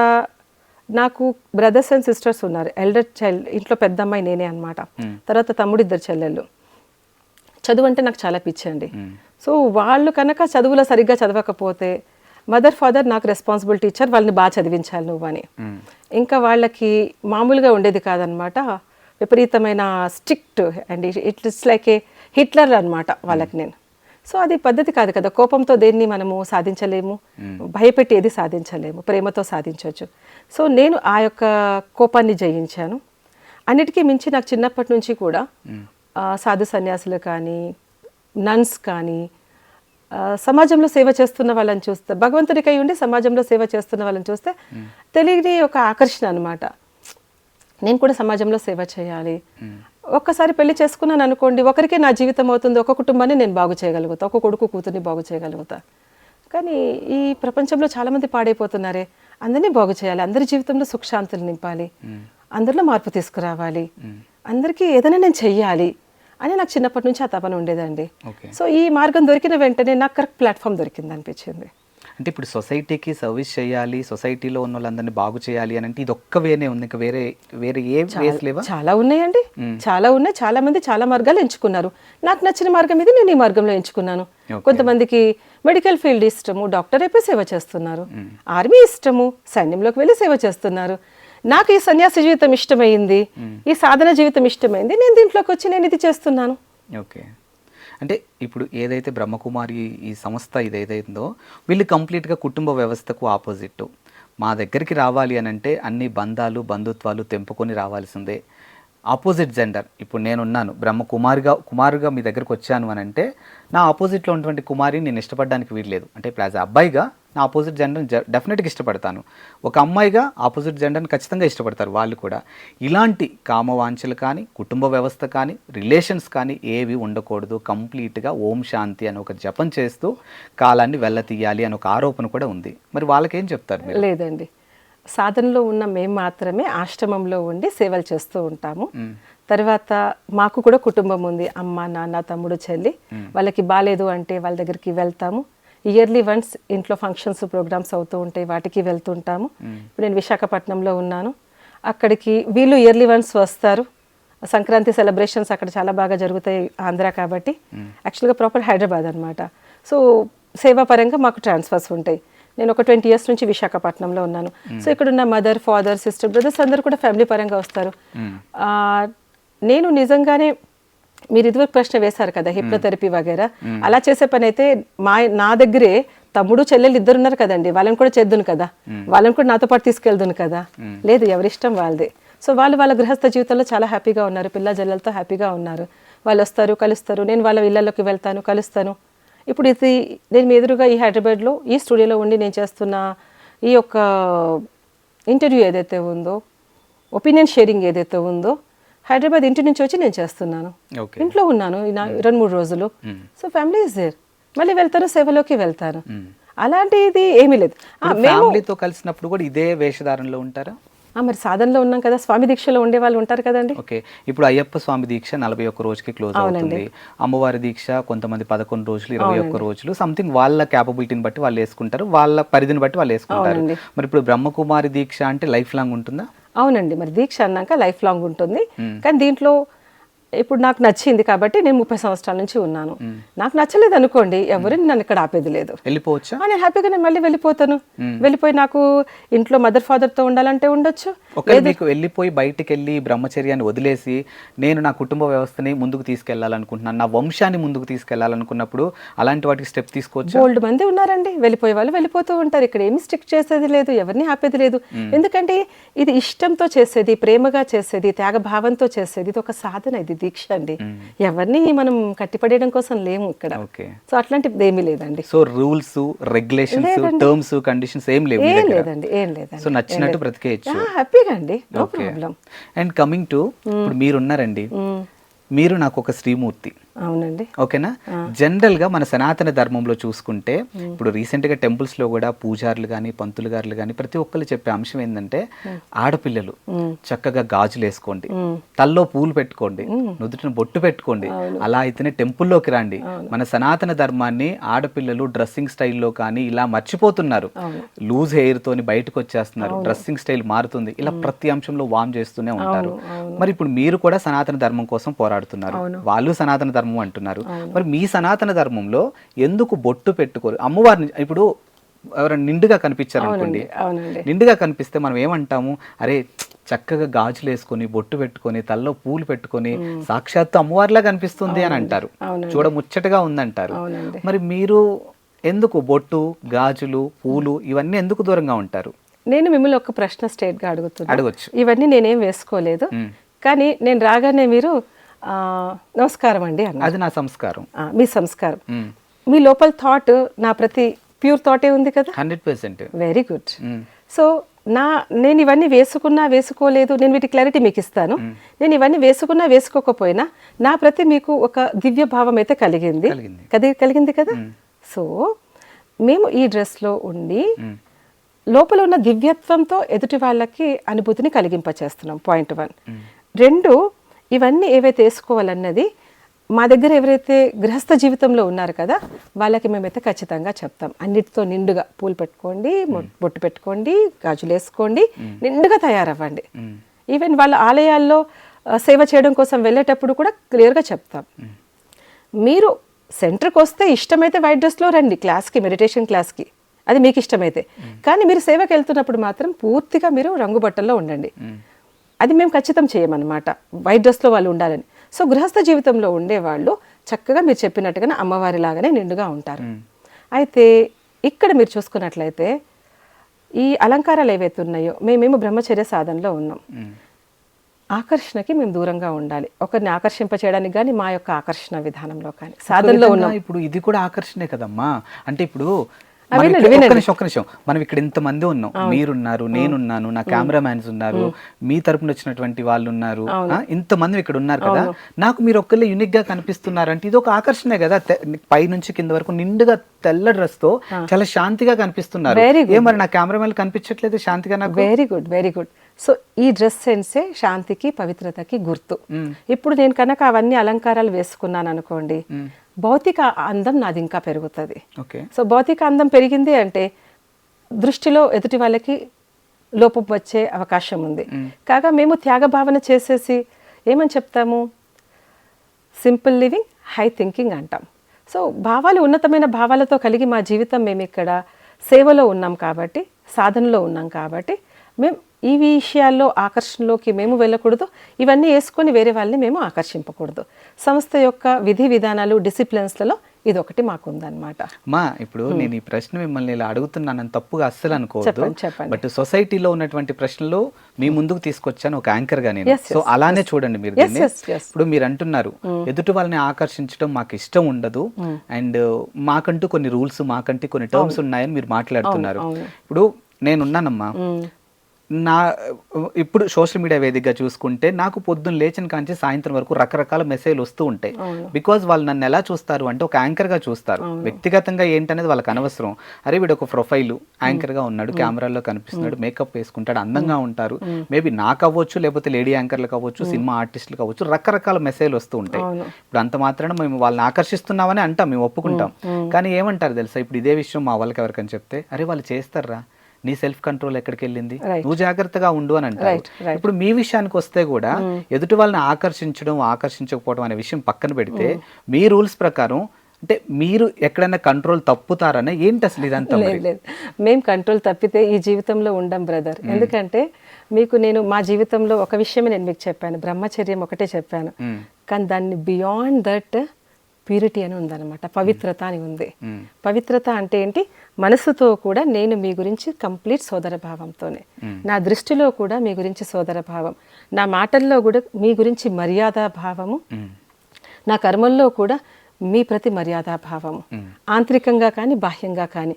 నాకు బ్రదర్స్ అండ్ సిస్టర్స్ ఉన్నారు. ఎల్డర్ చైల్డ్, ఇంట్లో పెద్ద అమ్మాయి నేనే అనమాట. తర్వాత తమ్ముడు, 2 చెల్లెళ్ళు. చదువు అంటే నాకు చాలా పిచ్చండి. సో వాళ్ళు కనుక చదువులో సరిగ్గా చదవకపోతే మదర్ ఫాదర్ నాకు రెస్పాన్సిబుల్ టీచర్, వాళ్ళని బాగా చదివించాలి నువ్వు అని. ఇంకా వాళ్ళకి మామూలుగా ఉండేది కాదనమాట, విపరీతమైన strict and it's like A Hitler అనమాట వాళ్ళకి నేను. సో అది పద్ధతి కాదు కదా. కోపంతో దేన్ని మనము సాధించలేము, భయపెట్టి ఏది సాధించలేము, ప్రేమతో సాధించవచ్చు. సో నేను ఆ యొక్క కోపాన్ని జయించాను. అన్నిటికీ మించి నాకు చిన్నప్పటి నుంచి కూడా సాధు సన్యాసులు కానీ, నన్స్ కానీ, సమాజంలో సేవ చేస్తున్న వాళ్ళని చూస్తే, భగవంతుడికై ఉండి సమాజంలో సేవ చేస్తున్న వాళ్ళని చూస్తే తెలియని ఒక ఆకర్షణ అనమాట. నేను కూడా సమాజంలో సేవ చేయాలి. ఒక్కసారి పెళ్లి చేసుకున్నాను అనుకోండి, ఒకరికే నా జీవితం అవుతుంది, ఒక కుటుంబాన్ని నేను బాగు చేయగలుగుతా, ఒక కొడుకు కూతుర్ని బాగు చేయగలుగుతా. కానీ ఈ ప్రపంచంలో చాలామంది పాడైపోతున్నారే, అందరినీ బాగు చేయాలి, అందరి జీవితంలో సుఖశాంతులు నింపాలి, అందరిలో మార్పు తీసుకురావాలి, అందరికీ ఏదైనా నేను చెయ్యాలి అని నాకు చిన్నప్పటి నుంచి ఆ తపన ఉండేదండి. సో ఈ మార్గం దొరికిన వెంటనే నాకు కరెక్ట్ ప్లాట్ఫామ్ దొరికింది అనిపించింది. అంటే ఇప్పుడు సొసైటీకి సర్వీస్ చేయాలి, సొసైటీలో ఉన్న వాళ్ళందరినీ బాగు చేయాలి అని అంటే ఇది ఒక్క వేనే ఉంది, ఇంకా వేరే వేరే ఏ వేస్ లేవా? చాలా ఉన్నాయండి, చాలా ఉన్నాయి. చాలా మంది చాలా మార్గాలు ఎంచుకున్నారు. నాకు నచ్చిన మార్గం ఇది, నేను ఈ మార్గంలో ఎంచుకున్నాను. కొంతమందికి మెడికల్ ఫీల్డ్ ఇష్టము, డాక్టర్ అయిపోయి సేవ చేస్తున్నారు. ఆర్మీ ఇష్టము, సైన్యంలోకి వెళ్ళి సేవ చేస్తున్నారు. నాకు ఈ సన్యాస జీవితం ఇష్టమైంది, ఈ సాధన జీవితం ఇష్టమైంది, నేను దీంట్లోకి వచ్చి నేను ఇది చేస్తున్నాను. ఓకే. అంటే ఇప్పుడు ఏదైతే బ్రహ్మకుమారి ఈ సంస్థ ఇదేదైందో వీళ్ళు కంప్లీట్గా కుటుంబ వ్యవస్థకు ఆపోజిట్. మా దగ్గరికి రావాలి అని అంటే అన్ని బంధాలు, బంధుత్వాలు తెంపుకొని రావాల్సిందే. ఆపోజిట్ జెండర్, ఇప్పుడు నేనున్నాను కుమారుగా మీ దగ్గరకు వచ్చాను అని అంటే నా ఆపోజిట్లో ఉన్నటువంటి కుమారిని నేను ఇష్టపడడానికి వీల్లేదు. అంటే ఇప్పుడు యాజ్ అబ్బాయిగా నా ఆపోజిట్ జెండర్ని డెఫినెట్గా ఇష్టపడతాను. ఒక అమ్మాయిగా ఆపోజిట్ జెండర్ని ఖచ్చితంగా ఇష్టపడతారు వాళ్ళు కూడా. ఇలాంటి కామవాంఛలు కానీ, కుటుంబ వ్యవస్థ కానీ, రిలేషన్స్ కానీ ఏవి ఉండకూడదు. కంప్లీట్గా ఓం శాంతి అని ఒక జపం చేస్తూ కాలాన్ని వెళ్ళతీయాలి అని ఒక ఆరోపణ కూడా ఉంది. మరి వాళ్ళకేం చెప్తారు మీరు? లేదండి, సాధనలో ఉన్న మేము మాత్రమే ఆశ్రమంలో ఉండి సేవలు చేస్తూ ఉంటాము. తర్వాత మాకు కూడా కుటుంబం ఉంది, అమ్మ, నాన్న, తమ్ముడు, చెల్లి. వాళ్ళకి బాగాలేదు అంటే వాళ్ళ దగ్గరికి వెళ్తాము. ఇయర్లీ వన్స్ ఇంట్లో ఫంక్షన్స్, ప్రోగ్రామ్స్ అవుతూ ఉంటాయి, వాటికి వెళ్తుంటాము. ఇప్పుడు నేను విశాఖపట్నంలో ఉన్నాను, అక్కడికి వీళ్ళు ఇయర్లీ వన్స్ వస్తారు. సంక్రాంతి సెలబ్రేషన్స్ అక్కడ చాలా బాగా జరుగుతాయి, ఆంధ్ర కాబట్టి. యాక్చువల్గా ప్రాపర్ హైదరాబాద్ అనమాట. సో సేవాపరంగా మాకు ట్రాన్స్ఫర్స్ ఉంటాయి. నేను ఒక 20 ఇయర్స్ నుంచి విశాఖపట్నంలో ఉన్నాను. సో ఇక్కడున్న మదర్, ఫాదర్, సిస్టర్, బ్రదర్స్ అందరూ కూడా ఫ్యామిలీ పరంగా వస్తారు. నేను నిజంగానే మీరు ఇదివరకు ప్రశ్న వేశారు కదా, హిప్నోథెరపీ వగేరా, అలా చేసే పని అయితే నా దగ్గరే తమ్ముడు, చెల్లెలు 2 ఉన్నారు కదండి, వాళ్ళని కూడా చేద్దును కదా, వాళ్ళని కూడా నాతో పాటు తీసుకెళ్దును కదా. లేదు, ఎవరిష్టం వాళ్ళదే. సో వాళ్ళ గృహస్థ జీవితంలో చాలా హ్యాపీగా ఉన్నారు, పిల్ల జల్లలతో హ్యాపీగా ఉన్నారు. వాళ్ళు వస్తారు, కలుస్తారు, నేను వాళ్ళ ఇళ్లలోకి వెళ్తాను, కలుస్తాను. ఇప్పుడు ఇది నేను మీ ఎదురుగా ఈ హైదరాబాద్లో ఈ స్టూడియోలో ఉండి నేను చేస్తున్న ఈ యొక్క ఇంటర్వ్యూ ఏదైతే ఉందో, ఒపీనియన్ షేరింగ్ ఏదైతే ఉందో, హైదరాబాద్ ఇంటి నుంచి వచ్చి నేను చేస్తున్నాను. ఇంట్లో ఉన్నాను 2-3 రోజులు. So family is there. మళ్ళీ వెళ్తాను, సేవలోకి వెళ్తాను. అలాంటిది ఏమీ లేదు. ఫ్యామిలీతో కలిసినప్పుడు కూడా ఇదే వేషధారణలో ఉంటారా? మరి సాధనలో ఉన్నాం కదా, స్వామి దీక్షలో ఉండే వాళ్ళు ఉంటారు కదండి. ఓకే. ఇప్పుడు అయ్యప్ప స్వామి దీక్ష 41 రోజుకి క్లోజ్ అవుతుంది. అమ్మవారి దీక్ష కొంతమంది 11 రోజులు, 21 రోజులు, సంథింగ్ వాళ్ళ క్యాపబిలిటీని బట్టి వాళ్ళు వేసుకుంటారు, వాళ్ళ పరిధిని బట్టి వాళ్ళు వేసుకుంటారు. మరి ఇప్పుడు బ్రహ్మకుమారి దీక్ష అంటే లైఫ్ లాంగ్ ఉంటుందా? అవునండి, మరి దీక్ష అన్నాక లైఫ్ లాంగ్ ఉంటుంది. కానీ దీంట్లో ఇప్పుడు నాకు నచ్చింది కాబట్టి నేను 30 సంవత్సరాల నుంచి ఉన్నాను. నాకు నచ్చలేదు అనుకోండి, ఎవరిని నన్ను ఇక్కడ ఆపేది లేదు. వెళ్ళిపోవచ్చా? నేను హ్యాపీగా నేను మళ్ళీ వెళ్ళిపోతాను. వెళ్ళిపోయి నాకు ఇంట్లో మదర్ ఫాదర్తో ఉండాలంటే ఉండొచ్చు. ఒకవేళ మీకు వెళ్ళిపోయి బయటికి వెళ్ళి బ్రహ్మచర్యాన్ని వదిలేసి నేను నా కుటుంబ వ్యవస్థని ముందుకు తీసుకెళ్లాలనుకుంటున్నాను, నా వంశాన్ని ముందుకు తీసుకెళ్లాలనుకున్నప్పుడు అలాంటి వాటికి స్టెప్ తీసుకోవచ్చు. బోల్డ్ మంది ఉన్నారండి, వెళ్ళిపోయే వాళ్ళు వెళ్ళిపోతూ ఉంటారు. ఇక్కడ ఏమి స్ట్రిక్ట్ చేసేది లేదు, ఎవరిని ఆపేది లేదు. ఎందుకంటే ఇది ఇష్టంతో చేసేది, ప్రేమగా చేసేది, త్యాగభావంతో చేసేది. ఇది ఒక సాధన, ఇది దీక్ష అండి. ఎవరిని మనం కట్టిపడేయడం కోసం లేము ఇక్కడ. సో అట్లాంటిది ఏమీ లేదండి. So rules, regulations, terms, conditions ఏం లేవు. ఏం లేదండి, ఏం లేదండి. సో నచ్చినట్టు బ్రతికేయచ్చు హ్యాపీగా అండి, no problem. And coming to ఇప్పుడు మీరున్నారండి, మీరు నాకు ఒక శ్రీమూర్తి. అవునండి. ఓకేనా? జనరల్ గా మన సనాతన ధర్మంలో చూసుకుంటే ఇప్పుడు రీసెంట్ గా టెంపుల్స్ లో కూడా పూజారులు కానీ పంతులు గారులు కానీ ప్రతి ఒక్కరు చెప్పే అంశం ఏంటంటే ఆడపిల్లలు చక్కగా గాజులు వేసుకోండి, తల్లో పూలు పెట్టుకోండి, నుదుటిన బొట్టు పెట్టుకోండి, అలా అయితేనే టెంపుల్లోకి రండి. మన సనాతన ధర్మాన్ని ఆడపిల్లలు డ్రెస్సింగ్ స్టైల్లో కానీ ఇలా మర్చిపోతున్నారు. లూజ్ హెయిర్ తోని బయటకు వచ్చేస్తున్నారు, డ్రెస్సింగ్ స్టైల్ మారుతుంది, ఇలా ప్రతి అంశంలో వామ్ చేస్తూనే ఉంటారు. మరి ఇప్పుడు మీరు కూడా సనాతన ధర్మం కోసం పోరాడుతున్నారు, వాళ్ళు సనాతన ధర్మం అంటున్నారు. మరి మీ సనాతన ధర్మంలో ఎందుకు బొట్టు పెట్టుకోరు? అమ్మవారిని ఇప్పుడు ఎవరైనా నిండుగా కనిపించారు అనుకోండి, నిండుగా కనిపిస్తే మనం ఏమంటాము, అరే చక్కగా గాజులు వేసుకొని బొట్టు పెట్టుకొని తల్లో పూలు పెట్టుకొని సాక్షాత్తు అమ్మవారిలా కనిపిస్తుంది అని అంటారు, చూడ ముచ్చటగా ఉందంటారు. మరి మీరు ఎందుకు బొట్టు, గాజులు, పూలు ఇవన్నీ ఎందుకు దూరంగా ఉంటారు? నేను మిమ్మల్ని ఒక ప్రశ్న స్ట్రేట్ గా అడుగుతున్నా. అడగొచ్చు. ఇవన్నీ నేనేం వేసుకోలేదు, కానీ నేను రాగానే మీరు నమస్కారం అండి అన్న. అది నా సంస్కారం. మీ సంస్కారం, మీ లోపల థాట్ నా ప్రతి ప్యూర్ థాటే ఉంది కదా. 100%. Very good. సో నేను ఇవన్నీ వేసుకున్నా వేసుకోలేదు, నేను వీటి క్లారిటీ మీకు ఇస్తాను. నేను ఇవన్నీ వేసుకున్నా వేసుకోకపోయినా నా ప్రతి మీకు ఒక దివ్య భావం అయితే కలిగింది కదా. సో మేము ఈ డ్రెస్లో ఉండి లోపల ఉన్న దివ్యత్వంతో ఎదుటి వాళ్ళకి అనుభూతిని కలిగింపచేస్తున్నాం. పాయింట్ 1. 2, ఇవన్నీ ఏవైతే వేసుకోవాలన్నది మా దగ్గర ఎవరైతే గృహస్థ జీవితంలో ఉన్నారు కదా వాళ్ళకి మేమైతే ఖచ్చితంగా చెప్తాం. అన్నిటితో నిండుగా పూలు పెట్టుకోండి, బొట్టు పెట్టుకోండి, గాజులు వేసుకోండి, నిండుగా తయారవ్వండి. ఈవెన్ వాళ్ళ ఆలయాల్లో సేవ చేయడం కోసం వెళ్ళేటప్పుడు కూడా క్లియర్గా చెప్తాం. మీరు సెంటర్కి వస్తే ఇష్టమైతే వైట్ డ్రెస్లో రండి క్లాస్కి, మెడిటేషన్ క్లాస్కి, అది మీకు ఇష్టమైతే. కానీ మీరు సేవకి వెళ్తున్నప్పుడు మాత్రం పూర్తిగా మీరు రంగు బట్టల్లో ఉండండి. అది మేము ఖచ్చితం చేయమన్నమాట, వైట్ డ్రెస్లో వాళ్ళు ఉండాలని. సో గృహస్థ జీవితంలో ఉండేవాళ్ళు చక్కగా మీరు చెప్పినట్టుగానే అమ్మవారిలాగానే నిండుగా ఉంటారు. అయితే ఇక్కడ మీరు చూసుకున్నట్లయితే ఈ అలంకారాలు ఏవైతే ఉన్నాయో మేమేమో బ్రహ్మచర్య సాధనలో ఉన్నాం. ఆకర్షణకి మేము దూరంగా ఉండాలి, ఒకరిని ఆకర్షింప చేయడానికి కానీ మా యొక్క ఆకర్షణ విధానంలో కానీ సాధనలో ఉన్నాం. ఇప్పుడు ఇది కూడా ఆకర్షణే కదమ్మా. అంటే ఇప్పుడు ఒక్క నిమిషం, మనం ఇక్కడ ఇంతమంది ఉన్నాం, మీరున్నారు, నేనున్నాను, నా కెమెరామ్యాన్స్ ఉన్నారు, మీ తరపున వచ్చినటువంటి వాళ్ళు ఉన్నారు, ఇంతమంది ఇక్కడ ఉన్నారు కదా. నాకు మీరు ఒక్కళ్ళే యూనిక్ గా కనిపిస్తున్నారు అంటే ఇది ఒక ఆకర్షణే కదా. పై నుంచి కింద వరకు నిండుగా తెల్ల డ్రెస్ తో చాలా శాంతిగా కనిపిస్తున్నారు. మరి నా కెమెరామెన్ కనిపించట్లేదు శాంతిగా? నాకు very good, very good. So ఈ డ్రెస్ సెన్సే శాంతికి, పవిత్రతకి గుర్తు. ఇప్పుడు నేను కనుక అవన్నీ అలంకారాలు వేసుకున్నాను అనుకోండి, భౌతిక అందం నాది ఇంకా పెరుగుతుంది. సో భౌతిక అందం పెరిగింది అంటే దృష్టిలో ఎదుటి వాళ్ళకి లోపం వచ్చే అవకాశం ఉంది. కాగా మేము త్యాగ భావన చేసేసి ఏమని చెప్తాము, సింపుల్ లివింగ్, హై థింకింగ్ అంటాం. సో భావాలు, ఉన్నతమైన భావాలతో కలిగి మా జీవితం మేము ఇక్కడ సేవలో ఉన్నాం కాబట్టి, సాధనలో ఉన్నాం కాబట్టి మేము ఈ విషయాల్లో ఆకర్షణలోకి మేము వెళ్ళకూడదు, ఇవన్నీ వేసుకొని వేరే వాళ్ళని మేము ఆకర్షింపకూడదు. సంస్థ యొక్క విధి విధానాలు, డిసిప్లిన్స్లలో ఇది ఒకటి మాకు ఉందన్నమాట. మా ఇప్పుడు నేను ఈ ప్రశ్న మిమ్మల్ని ఇలా అడుగుతున్నానని తప్పుగా అస్సలు అనుకోవద్దు. బట్ సొసైటీలో ఉన్నటువంటి ప్రశ్నలు మీ ముందుకు తీసుకొచ్చాను ఒక యాంకర్ గా నేను. సో అలానే చూడండి మీరు దీన్ని. ఇప్పుడు మీరు అంటున్నారు ఎదుటి వాళ్ళని ఆకర్షించడం మాకు ఇష్టం ఉండదు అండ్ మాకంటూ కొన్ని రూల్స్, మాకంటూ కొన్ని టర్మ్స్ ఉన్నాయని మీరు మాట్లాడుతున్నారు. ఇప్పుడు నేనున్నానమ్మా, ఇప్పుడు సోషల్ మీడియా వేదికగా చూసుకుంటే నాకు పొద్దున్న లేచిన కాంచి సాయంత్రం వరకు రకరకాల మెసేజ్లు వస్తూ ఉంటాయి. బికాజ్ వాళ్ళు నన్ను ఎలా చూస్తారు అంటే ఒక యాంకర్ గా చూస్తారు, వ్యక్తిగతంగా ఏంటనేది వాళ్ళకి అనవసరం. అరే వీడు ఒక ప్రొఫైల్ యాంకర్ గా ఉన్నాడు, కెమెరాలో కనిపిస్తున్నాడు, మేకప్ వేసుకుంటాడు, అందంగా ఉంటారు, మేబీ నాకు అవ్వచ్చు, లేకపోతే లేడీ యాంకర్లకు అవ్వచ్చు, సినిమా ఆర్టిస్టులకు అవ్వచ్చు, రకరకాల మెసేజ్లు వస్తూ ఉంటాయి. ఇప్పుడు అంత మాత్రాన మేము వాళ్ళని ఆకర్షిస్తున్నామని అంటాం, మేము ఒప్పుకుంటాం. కానీ ఏమంటారు తెలుసా, ఇప్పుడు ఇదే విషయం మా వాళ్ళకి ఎవరికని చెప్తే, అరే వాళ్ళు చేస్తారా, నీ సెల్ఫ్ కంట్రోల్ ఎక్కడికి వెళ్ళింది? Right. నువ్వు జాగ్రత్తగా ఉండు అని అంటారు. Right, right. ఇప్పుడు మీ విషయానికి వస్తే కూడా ఎదుటి వాళ్ళని ఆకర్షించకపోవడం అనే విషయం పక్కన పెడితే మీ రూల్స్ ప్రకారం అంటే మీరు ఎక్కడైనా కంట్రోల్ తప్పుతారనే ఏంటి అసలు ఇదంతా మరి? లేదు లేదు, మేము కంట్రోల్ తప్పితే ఈ జీవితంలో ఉండం బ్రదర్. ఎందుకంటే మీకు నేను మా జీవితంలో ఒక విషయమే నేను మీకు చెప్పాను, బ్రహ్మచర్యం ఒకటే చెప్పాను. కానీ దాన్ని బియాండ్ దట్ ప్యూరిటీ అని ఉందన్నమాట, పవిత్రత అని ఉంది. పవిత్రత అంటే ఏంటి? మనసుతో కూడా నేను మీ గురించి కంప్లీట్ సోదర భావంతోనే, నా దృష్టిలో కూడా మీ గురించి సోదర భావం, నా మాటల్లో కూడా మీ గురించి మర్యాద భావము, నా కర్మల్లో కూడా మీ ప్రతి మర్యాద భావము, ఆంతరికంగా కానీ బాహ్యంగా కానీ.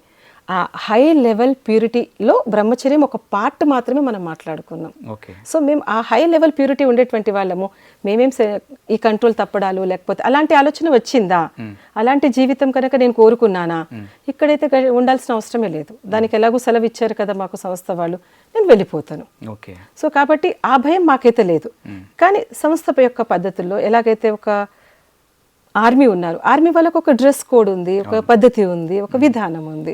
ఆ హై లెవెల్ ప్యూరిటీలో బ్రహ్మచర్యం ఒక పార్ట్ మాత్రమే మనం మాట్లాడుకున్నాం. ఓకే. సో మేము ఆ హై లెవెల్ ప్యూరిటీ ఉండేటువంటి వాళ్ళము, ఈ కంట్రోల్ తప్పడాలు లేకపోతే అలాంటి ఆలోచన వచ్చిందా, అలాంటి జీవితం కనుక నేను కోరుకున్నానా, ఇక్కడైతే ఉండాల్సిన అవసరమే లేదు. దానికి ఎలాగో సెలవు ఇచ్చారు కదా మాకు సంస్థ వాళ్ళు, నేను వెళ్ళిపోతాను. ఓకే. సో కాబట్టి ఆ భయం మాకైతే లేదు. కానీ సంస్థ యొక్క పద్ధతుల్లో ఎలాగైతే ఒక ఆర్మీ ఉన్నారు, ఆర్మీ వాళ్ళకు ఒక డ్రెస్ కోడ్ ఉంది, ఒక పద్ధతి ఉంది, ఒక విధానం ఉంది.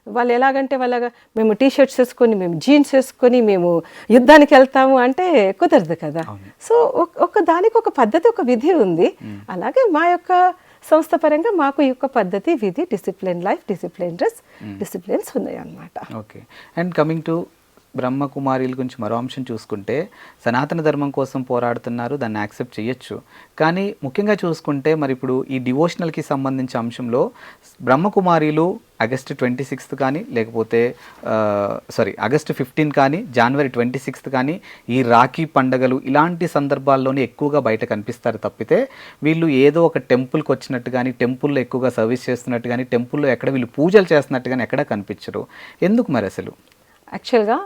వాళ్ళు ఎలాగంటే వాళ్ళగా మేము టీషర్ట్స్ వేసుకొని, మేము జీన్స్ వేసుకొని మేము యుద్ధానికి వెళ్తాము అంటే కుదరదు కదా. సో ఒక దానికి ఒక పద్ధతి, ఒక విధి ఉంది. అలాగే మా యొక్క సంస్థ పరంగా మాకు ఈ యొక్క పద్ధతి, విధి, discipline life, discipline dress, disciplines ఉన్నాయి అన్నమాట. ఓకే. అండ్ కమింగ్ టు బ్రహ్మకుమారీల గురించి మరో అంశం చూసుకుంటే, సనాతన ధర్మం కోసం పోరాడుతున్నారు, దాన్ని యాక్సెప్ట్ చేయొచ్చు. కానీ ముఖ్యంగా చూసుకుంటే మరి ఇప్పుడు ఈ డివోషనల్కి సంబంధించిన అంశంలో బ్రహ్మకుమారీలు ఆగస్టు 26 కానీ లేకపోతే ఆగస్టు 15 కానీ జనవరి 26 కానీ ఈ రాఖీ పండగలు ఇలాంటి సందర్భాల్లోనే ఎక్కువగా బయట కనిపిస్తారు తప్పితే వీళ్ళు ఏదో ఒక టెంపుల్కి వచ్చినట్టు కానీ, టెంపుల్లో ఎక్కువగా సర్వీస్ చేస్తున్నట్టు కానీ, టెంపుల్లో ఎక్కడ వీళ్ళు పూజలు చేస్తున్నట్టు కానీ ఎక్కడ కనిపించరు. ఎందుకు మరి అసలు? యాక్చువల్గా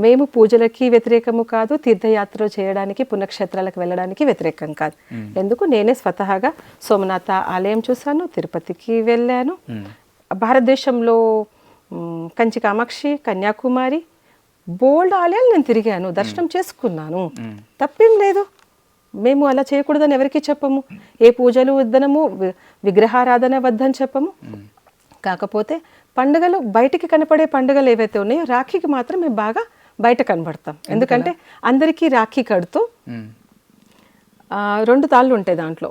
మేము పూజలకి వ్యతిరేకము కాదు, తీర్థయాత్ర చేయడానికి, పుణ్యక్షేత్రాలకు వెళ్ళడానికి వ్యతిరేకం కాదు. ఎందుకు, నేనే స్వతహాగా సోమనాథ ఆలయం చూశాను, తిరుపతికి వెళ్ళాను, భారతదేశంలో కంచి కామాక్షి, కన్యాకుమారి, బోల్డ్ ఆలయాలు నేను తిరిగాను, దర్శనం చేసుకున్నాను, తప్పేం లేదు. మేము అలా చేయకూడదని ఎవరికి చెప్పము, ఏ పూజలు వద్దనము, విగ్రహారాధన వద్దని చెప్పము. కాకపోతే పండుగలు బయటికి కనపడే పండుగలు ఏవైతే ఉన్నాయో రాఖీకి మాత్రం మేము బాగా బయట కనబడతాం. ఎందుకంటే అందరికీ రాఖీ కడుతూ 2 తాళ్ళు ఉంటాయి దాంట్లో,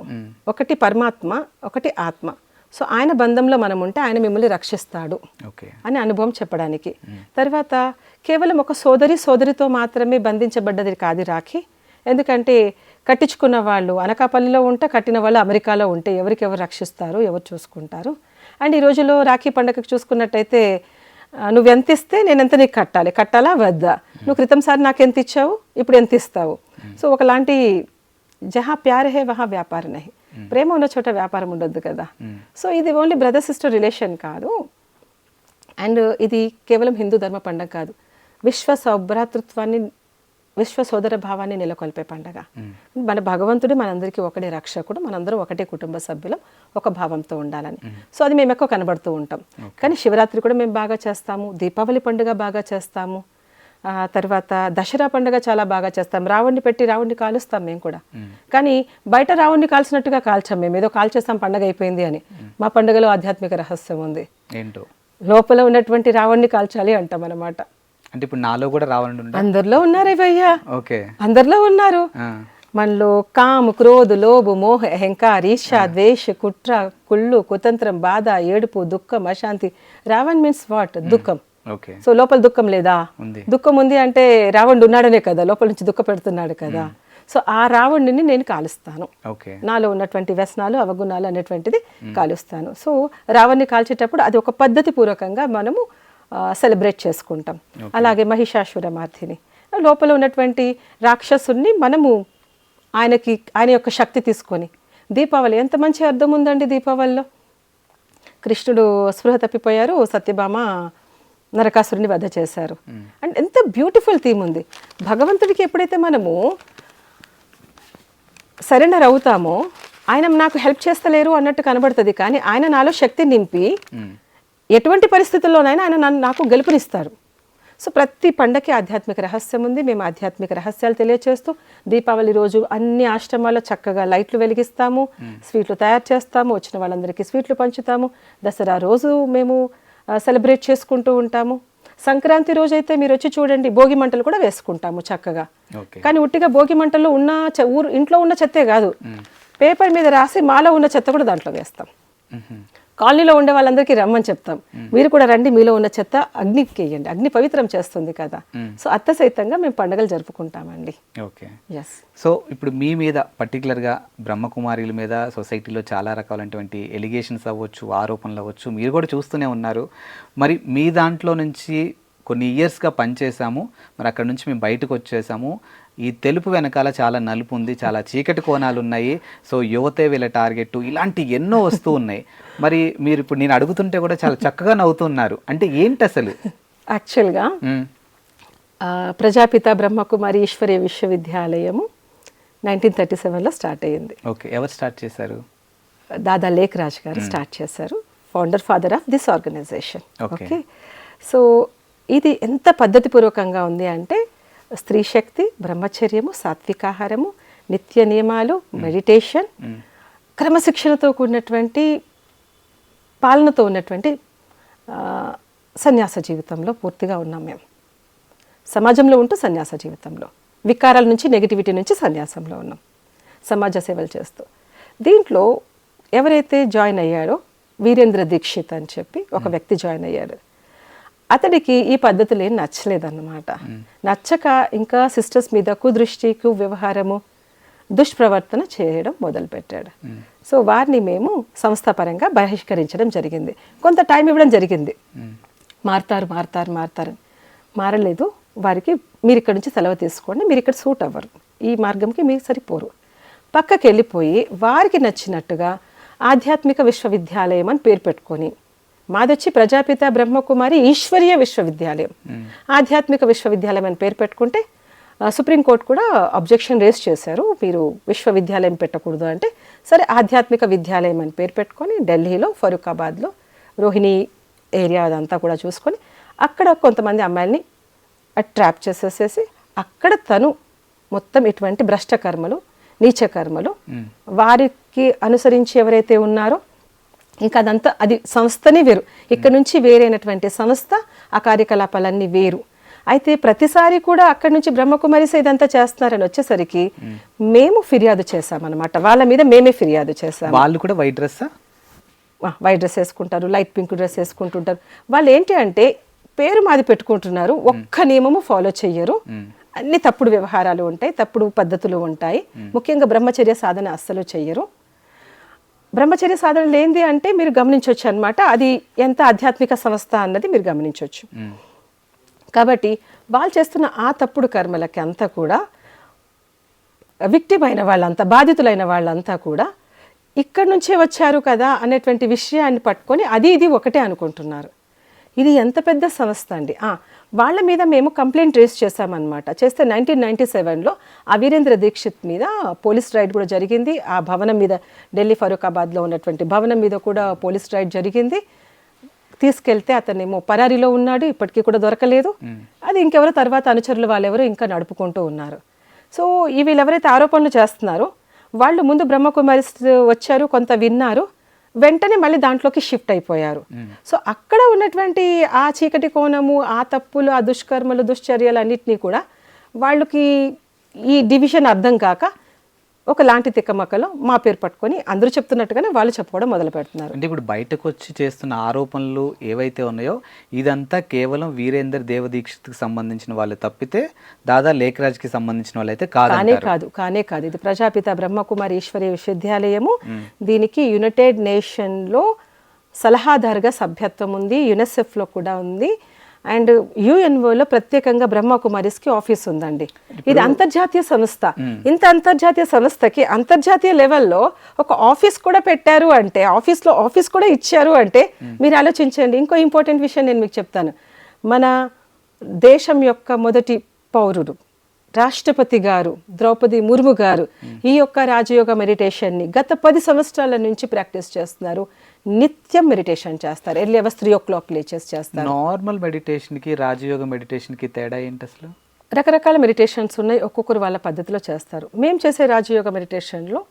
ఒకటి పరమాత్మ, ఒకటి ఆత్మ. సో ఆయన బంధంలో మనం ఉంటే ఆయన మిమ్మల్ని రక్షిస్తాడు అని అనుభవం చెప్పడానికి. తర్వాత కేవలం ఒక సోదరితో మాత్రమే బంధించబడ్డది కాదు రాఖీ. ఎందుకంటే కట్టించుకున్న వాళ్ళు అనకాపల్లిలో ఉంటే, కట్టిన వాళ్ళు అమెరికాలో ఉంటే ఎవరికెవరు రక్షిస్తారు, ఎవరు చూసుకుంటారు. అండ్ ఈ రోజుల్లో రాఖీ పండుగకు చూసుకున్నట్టయితే నువ్వు ఎంత ఇస్తే నేను ఎంత నీకు కట్టాలా వద్దా, నువ్వు క్రితంసారి నాకు ఎంత ఇచ్చావు, ఇప్పుడు ఎంత ఇస్తావు. సో ఒకలాంటి జహా ప్యార్ హే వహా వ్యాపార నహి, ప్రేమ ఉన్న చోట వ్యాపారం ఉండొద్దు కదా. సో ఇది ఓన్లీ బ్రదర్ సిస్టర్ రిలేషన్ కాదు. అండ్ ఇది కేవలం హిందూ ధర్మ పండుగ కాదు, విశ్వ సౌభ్రాతృత్వాన్ని, విశ్వ సోదర భావాన్ని నెలకొల్పే పండగ. మన భగవంతుడు మనందరికీ ఒకటే రక్షకుడు, మనందరం ఒకటే కుటుంబ సభ్యులం, ఒక భావంతో ఉండాలని. సో అది మేము ఎక్కువ కనబడుతూ ఉంటాం. కానీ శివరాత్రి కూడా మేము బాగా చేస్తాము, దీపావళి పండుగ బాగా చేస్తాము, తర్వాత దసరా పండుగ చాలా బాగా చేస్తాం, రావణ్ణి పెట్టి రావణ్ణి కాలుస్తాం మేము కూడా. కానీ బయట రావణ్ణి కాల్చినట్టుగా కాల్చాం, మేము ఏదో కాల్చేస్తాం పండుగ అయిపోయింది అని. మా పండుగలో ఆధ్యాత్మిక రహస్యం ఉంది, లోపల ఉన్నటువంటి రావణ్ణి కాల్చాలి అంటాం అన్నమాట. అంటే ఇప్పుడు నాలో కూడా రావణుడు అందరిలో ఉన్నారు భయ్యా, ఓకే, అందరిలో ఉన్నారు. మనలో కాము, క్రోధు, లోభు, మోహ, అహంకార, ఈర్ష, ద్వేష, కుట్ర, కుళ్ళు, కుతంత్రం, బాధ, ఏడుపు, దుఃఖం, అశాంతి. Ravan means what? దుఃఖం. సో లోపల దుఃఖం లేదా? దుఃఖం ఉంది అంటే రావణుడు ఉన్నాడనే కదా, లోపల నుంచి దుఃఖ పెడుతున్నాడు కదా. సో ఆ రావణుడిని నేను కాలుస్తాను, నాలో ఉన్నటువంటి వ్యసనాలు, అవగుణాలు అనేటువంటిది కాలుస్తాను. సో రావణ్ణి కాల్చేటప్పుడు అది ఒక పద్ధతి పూర్వకంగా మనము సెలబ్రేట్ చేసుకుంటాం. అలాగే మహిషాసుర మార్ధిని, లోపల ఉన్నటువంటి రాక్షసుని మనము ఆయన యొక్క శక్తి తీసుకొని, దీపావళి ఎంత మంచి అర్థం ఉందండి దీపావళిలో. కృష్ణుడు స్పృహ తప్పిపోయారు, సత్యభామ నరకాసురుని వధ చేశారు. అండ్ ఎంత బ్యూటిఫుల్ థీమ్ ఉంది. భగవంతుడికి ఎప్పుడైతే మనము సరెండర్ అవుతామో ఆయన నాకు హెల్ప్ చేస్తలేరు అన్నట్టు కనబడుతుంది, కానీ ఆయన నాలో శక్తి నింపి ఎటువంటి పరిస్థితుల్లోనైనా ఆయన నాకు గెలుపునిస్తారు. సో ప్రతి పండగకి ఆధ్యాత్మిక రహస్యం ఉంది. మేము ఆధ్యాత్మిక రహస్యాలు తెలియచేస్తూ దీపావళి రోజు అన్ని ఆశ్రమాల్లో చక్కగా లైట్లు వెలిగిస్తాము, స్వీట్లు తయారు చేస్తాము, వచ్చిన వాళ్ళందరికీ స్వీట్లు పంచుతాము. దసరా రోజు మేము సెలబ్రేట్ చేసుకుంటూ ఉంటాము. సంక్రాంతి రోజైతే మీరు వచ్చి చూడండి, భోగి మంటలు కూడా వేసుకుంటాము చక్కగా. కానీ ఉట్టిగా భోగి మంటల్లో ఉన్న ఇంట్లో ఉన్న చెత్తే కాదు, పేపర్ మీద రాసి మాలో ఉన్న చెత్త కూడా దాంట్లో వేస్తాం. కాలనీలో ఉండే వాళ్ళందరికీ రమ్మని చెప్తాం, మీరు కూడా రండి, మీలో ఉన్న చెత్త అగ్నికి వేయండి, అగ్ని పవిత్రం చేస్తుంది కదా. సో అత్త సైతంగా మేము పండుగలు జరుపుకుంటామండి. ఓకే. ఎస్. సో ఇప్పుడు మీ మీద పర్టికులర్గా బ్రహ్మకుమారిల మీద సొసైటీలో చాలా రకాలైనటువంటి ఎలిగేషన్స్ అవ్వచ్చు, ఆరోపణలు అవ్వచ్చు, మీరు కూడా చూస్తూనే ఉన్నారు. మరి మీ దాంట్లో నుంచి కొన్ని ఇయర్స్గా పనిచేసాము, మరి అక్కడ నుంచి మేము బయటకు వచ్చేసాము. ఈ తెలుపు వెనకాల చాలా నలుపు ఉంది, చాలా చీకటి కోణాలు ఉన్నాయి. సో యువతే వీళ్ళ టార్గెట్, ఇలాంటి ఎన్నో వస్తూ ఉన్నాయి. మరి మీరు ఇప్పుడు నేను అడుగుతుంటే కూడా చాలా చక్కగా నవ్వుతున్నారు. అంటే ఏంటి అసలు? యాక్చువల్గా ప్రజాపిత బ్రహ్మకుమారి ఈశ్వరీయ విశ్వవిద్యాలయము 1937లో స్టార్ట్ అయ్యింది. ఓకే. ఎవరు స్టార్ట్ చేశారు? దాదా లేఖరాజ్ గారు స్టార్ట్ చేశారు, father of this organization. Okay. So ఇది ఎంత పద్ధతిపూర్వకంగా ఉంది అంటే స్త్రీ శక్తి, బ్రహ్మచర్యము, సాత్వికాహారము, నిత్య నియమాలు, మెడిటేషన్, క్రమశిక్షణతో కూడినటువంటి పాలనతో ఉన్నటువంటి సన్యాస జీవితంలో పూర్తిగా ఉన్నాం మేము. సమాజంలో ఉంటూ సన్యాస జీవితంలో, వికారాల నుంచి, నెగిటివిటీ నుంచి సన్యాసంలో ఉన్నాం, సమాజ సేవలు చేస్తూ. దీంట్లో ఎవరైతే జాయిన్ అయ్యాడో వీరేంద్ర దీక్షిత్ అని చెప్పి ఒక వ్యక్తి జాయిన్ అయ్యాడు. అతడికి ఈ పద్ధతులు ఏం నచ్చలేదన్నమాట. నచ్చక ఇంకా సిస్టర్స్ మీద కుదృష్టి, వ్యవహారము, దుష్ప్రవర్తన చేయడం మొదలుపెట్టాడు. సో వారిని మేము సంస్థాపరంగా బహిష్కరించడం జరిగింది. కొంత టైం ఇవ్వడం జరిగింది, మారతారు మారలేదు. వారికి మీరు ఇక్కడ నుంచి సెలవు తీసుకోండి, మీరు ఇక్కడ సూట్ అవ్వరు, ఈ మార్గంకి మీరు సరిపోరు, పక్కకి వెళ్ళిపోయి వారికి నచ్చినట్టుగా ఆధ్యాత్మిక విశ్వవిద్యాలయం అని పేరు పెట్టుకొని, మాదొచ్చి ప్రజాపిత బ్రహ్మకుమారి ఈశ్వరీయ విశ్వవిద్యాలయం, ఆధ్యాత్మిక విశ్వవిద్యాలయం అని పేరు పెట్టుకుంటే సుప్రీంకోర్టు కూడా అబ్జెక్షన్ రేస్ చేశారు, మీరు విశ్వవిద్యాలయం పెట్టకూడదు అంటే. సరే, ఆధ్యాత్మిక విద్యాలయం అని పేరు పెట్టుకొని ఢిల్లీలో, ఫరూఖాబాద్లో, రోహిణి ఏరియా అదంతా కూడా చూసుకొని అక్కడ కొంతమంది అమ్మాయిల్ని ట్రాప్ చేసేసేసి అక్కడ తను మొత్తం ఇటువంటి భ్రష్ట కర్మలు, నీచ కర్మలు, వారికి అనుసరించి ఎవరైతే ఉన్నారో ఇంకా అదంతా అది సంస్థనే వేరు, ఇక్కడ నుంచి వేరైనటువంటి సంస్థ, ఆ కార్యకలాపాలన్నీ వేరు. అయితే ప్రతిసారి కూడా అక్కడి నుంచి బ్రహ్మకుమారిస్ ఇదంతా చేస్తున్నారని వచ్చేసరికి మేము ఫిర్యాదు చేశామన్నమాట. వాళ్ళ మీద మేమే ఫిర్యాదు చేశాము. వాళ్ళు కూడా వైట్ డ్రెస్ వేసుకుంటారు, లైట్ పింక్ డ్రెస్ వేసుకుంటుంటారు. వాళ్ళు ఏంటి అంటే పేరు మాది పెట్టుకుంటున్నారు, ఒక్క నియమము ఫాలో చెయ్యరు, అన్ని తప్పుడు వ్యవహారాలు ఉంటాయి, తప్పుడు పద్ధతులు ఉంటాయి. ముఖ్యంగా బ్రహ్మచర్య సాధన అస్సలు చెయ్యరు. బ్రహ్మచర్య సాధన లేనిది అంటే మీరు గమనించవచ్చు అనమాట, అది ఎంత ఆధ్యాత్మిక సంస్థ అన్నది మీరు గమనించవచ్చు. కాబట్టి వాళ్ళు చేస్తున్న ఆ తప్పుడు కర్మలకి అంతా కూడా విక్టిమ్ అయిన వాళ్ళంతా, బాధితులైన వాళ్ళంతా కూడా ఇక్కడి నుంచే వచ్చారు కదా అనేటువంటి విషయాన్ని పట్టుకొని అది ఇది ఒకటే అనుకుంటున్నారు. ఇది ఎంత పెద్ద సంస్థ అండి. వాళ్ళ మీద మేము కంప్లైంట్ రేస్ చేశామన్నమాట. చేస్తే 1997లో ఆ వీరేంద్ర దీక్షిత్ మీద పోలీస్ రైడ్ కూడా జరిగింది. ఆ భవనం మీద, ఢిల్లీ ఫరూఖాబాద్లో ఉన్నటువంటి భవనం మీద కూడా పోలీస్ రైడ్ జరిగింది. తీసుకెళ్తే అతనేమో పరారీలో ఉన్నాడు, ఇప్పటికీ కూడా దొరకలేదు. అది ఇంకెవరో తర్వాత అనుచరులు వాళ్ళెవరో ఇంకా నడుపుకుంటూ ఉన్నారు. సో వీళ్ళు ఎవరైతే ఆరోపణలు చేస్తున్నారో వాళ్ళు ముందు బ్రహ్మకుమారిస్ వచ్చారు, కొంత విన్నారు, వెంటనే మళ్ళీ దాంట్లోకి షిఫ్ట్ అయిపోయారు. సో అక్కడ ఉన్నటువంటి ఆ చీకటి కోణము, ఆ తప్పులు, ఆ దుష్కర్మలు, దుశ్చర్యలు అన్నిటినీ కూడా వాళ్ళకి ఈ డివిజన్ అర్థం కాక ఒకలాంటి తిక్కమక్కలో మా పేరు పట్టుకొని అందరూ చెప్తున్నట్టుగానే వాళ్ళు చెప్పుకోవడం మొదలు పెడుతున్నారు. అంటే ఇప్పుడు బయటకు వచ్చి చేస్తున్న ఆరోపణలు ఏవైతే ఉన్నాయో ఇదంతా కేవలం వీరేందర్ దేవదీక్షిత్కి సంబంధించిన వాళ్ళు తప్పితే దాదా లేఖరాజ్కి సంబంధించిన వాళ్ళు అయితే కానే కాదు. ఇది ప్రజాపిత బ్రహ్మకుమారి ఈశ్వరీయ విశ్వవిద్యాలయము. దీనికి యునైటెడ్ నేషన్లో సలహాదారుగా సభ్యత్వం ఉంది, యునెసెఫ్లో కూడా ఉంది, అండ్ యుఎన్ఓలో ప్రత్యేకంగా బ్రహ్మకుమారిస్కి ఆఫీస్ ఉందండి. ఇది అంతర్జాతీయ సంస్థ. ఇంత అంతర్జాతీయ సంస్థకి అంతర్జాతీయ లెవెల్లో ఒక ఆఫీస్ కూడా పెట్టారు అంటే, ఆఫీస్ కూడా ఇచ్చారు అంటే మీరు ఆలోచించండి. ఇంకో ఇంపార్టెంట్ విషయం నేను మీకు చెప్తాను. మన దేశం యొక్క మొదటి పౌరుడు రాష్ట్రపతి గారు ద్రౌపది ముర్ము గారు ఈ యొక్క రాజయోగ మెడిటేషన్ని గత 10 సంవత్సరాల నుంచి ప్రాక్టీస్ చేస్తున్నారు. నిత్యం మెడిటేషన్ చేస్తారు. ఎర్లీ అవర్స్ 3 o'clock లేచేసి చేస్తారు. నార్మల్ మెడిటేషన్కి రాజయోగ మెడిటేషన్కి తేడా ఏంటి అసలు? రకరకాల మెడిటేషన్స్ ఉన్నాయి, ఒక్కొక్కరు వాళ్ళ పద్ధతిలో చేస్తారు. మేము చేసే రాజయోగ మెడిటేషన్లో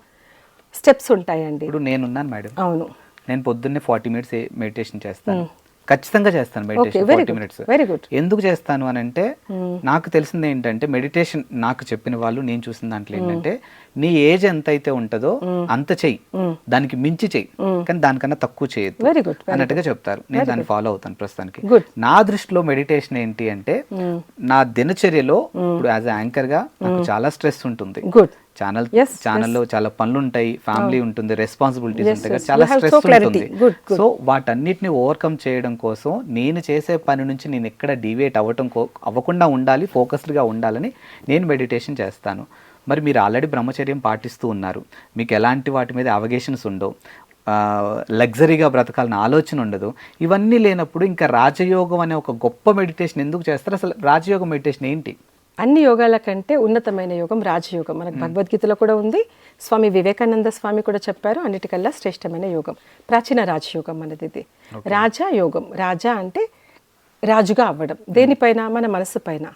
స్టెప్స్ ఉంటాయండి. ఇప్పుడు నేనున్నాను మేడం. అవును. నేను పొద్దున్నే 40 minutes మెడిటేషన్ చేస్తాను. ఖచ్చితంగా చేస్తాను meditation very 40 good, minutes. Very good. ఎందుకు చేస్తాను అని అంటే నాకు తెలిసింది ఏంటంటే మెడిటేషన్ నాకు చెప్పిన వాళ్ళు నేను చూసిన దాంట్లో ఏంటంటే నీ ఏజ్ ఎంత అయితే ఉంటుందో అంత చెయ్యి, దానికి మించి చెయ్యి, కానీ దానికన్నా తక్కువ చేయొద్దు వెరీ గుడ్, అన్నట్టుగా చెప్తారు. నేను దాన్ని ఫాలో అవుతాను ప్రస్తుతానికి. గుడ్. నా దృష్టిలో మెడిటేషన్ ఏంటి అంటే నా దినచర్యలో ఇప్పుడు యాజ్ యాంకర్ గా నాకు చాలా స్ట్రెస్ ఉంటుంది. గుడ్. ఛానల్లో చాలా పనులు ఉంటాయి, ఫ్యామిలీ ఉంటుంది, రెస్పాన్సిబిలిటీస్ ఉంటాయి కదా, yes. చాలా You have stress so clarity. ఉంటుంది. Good, good. సో వాటన్నిటిని ఓవర్కమ్ చేయడం కోసం నేను చేసే పని నుంచి నేను ఎక్కడ డివియేట్ అవ్వకుండా ఉండాలి, ఫోకస్డ్గా ఉండాలని నేను మెడిటేషన్ చేస్తాను. మరి మీరు ఆల్రెడీ బ్రహ్మచర్యం పాటిస్తూ ఉన్నారు, మీకు ఎలాంటి వాటి మీద అవగేషన్స్ ఉండవు, లగ్జరీగా బ్రతకాలని ఆలోచన ఉండదు, ఇవన్నీ లేనప్పుడు ఇంకా రాజయోగం అనే ఒక గొప్ప మెడిటేషన్ ఎందుకు చేస్తారు? అసలు రాజయోగం మెడిటేషన్ ఏంటి? అన్ని యోగాల కంటే ఉన్నతమైన యోగం రాజయోగం. మనకు భగవద్గీతలో కూడా ఉంది, స్వామి వివేకానంద స్వామి కూడా చెప్పారు, అన్నిటికల్లా శ్రేష్టమైన యోగం ప్రాచీన రాజయోగం అనేది ఇది. రాజా యోగం, రాజా అంటే రాజుగా అవ్వడం, దేనిపైన? మన మనసు పైన,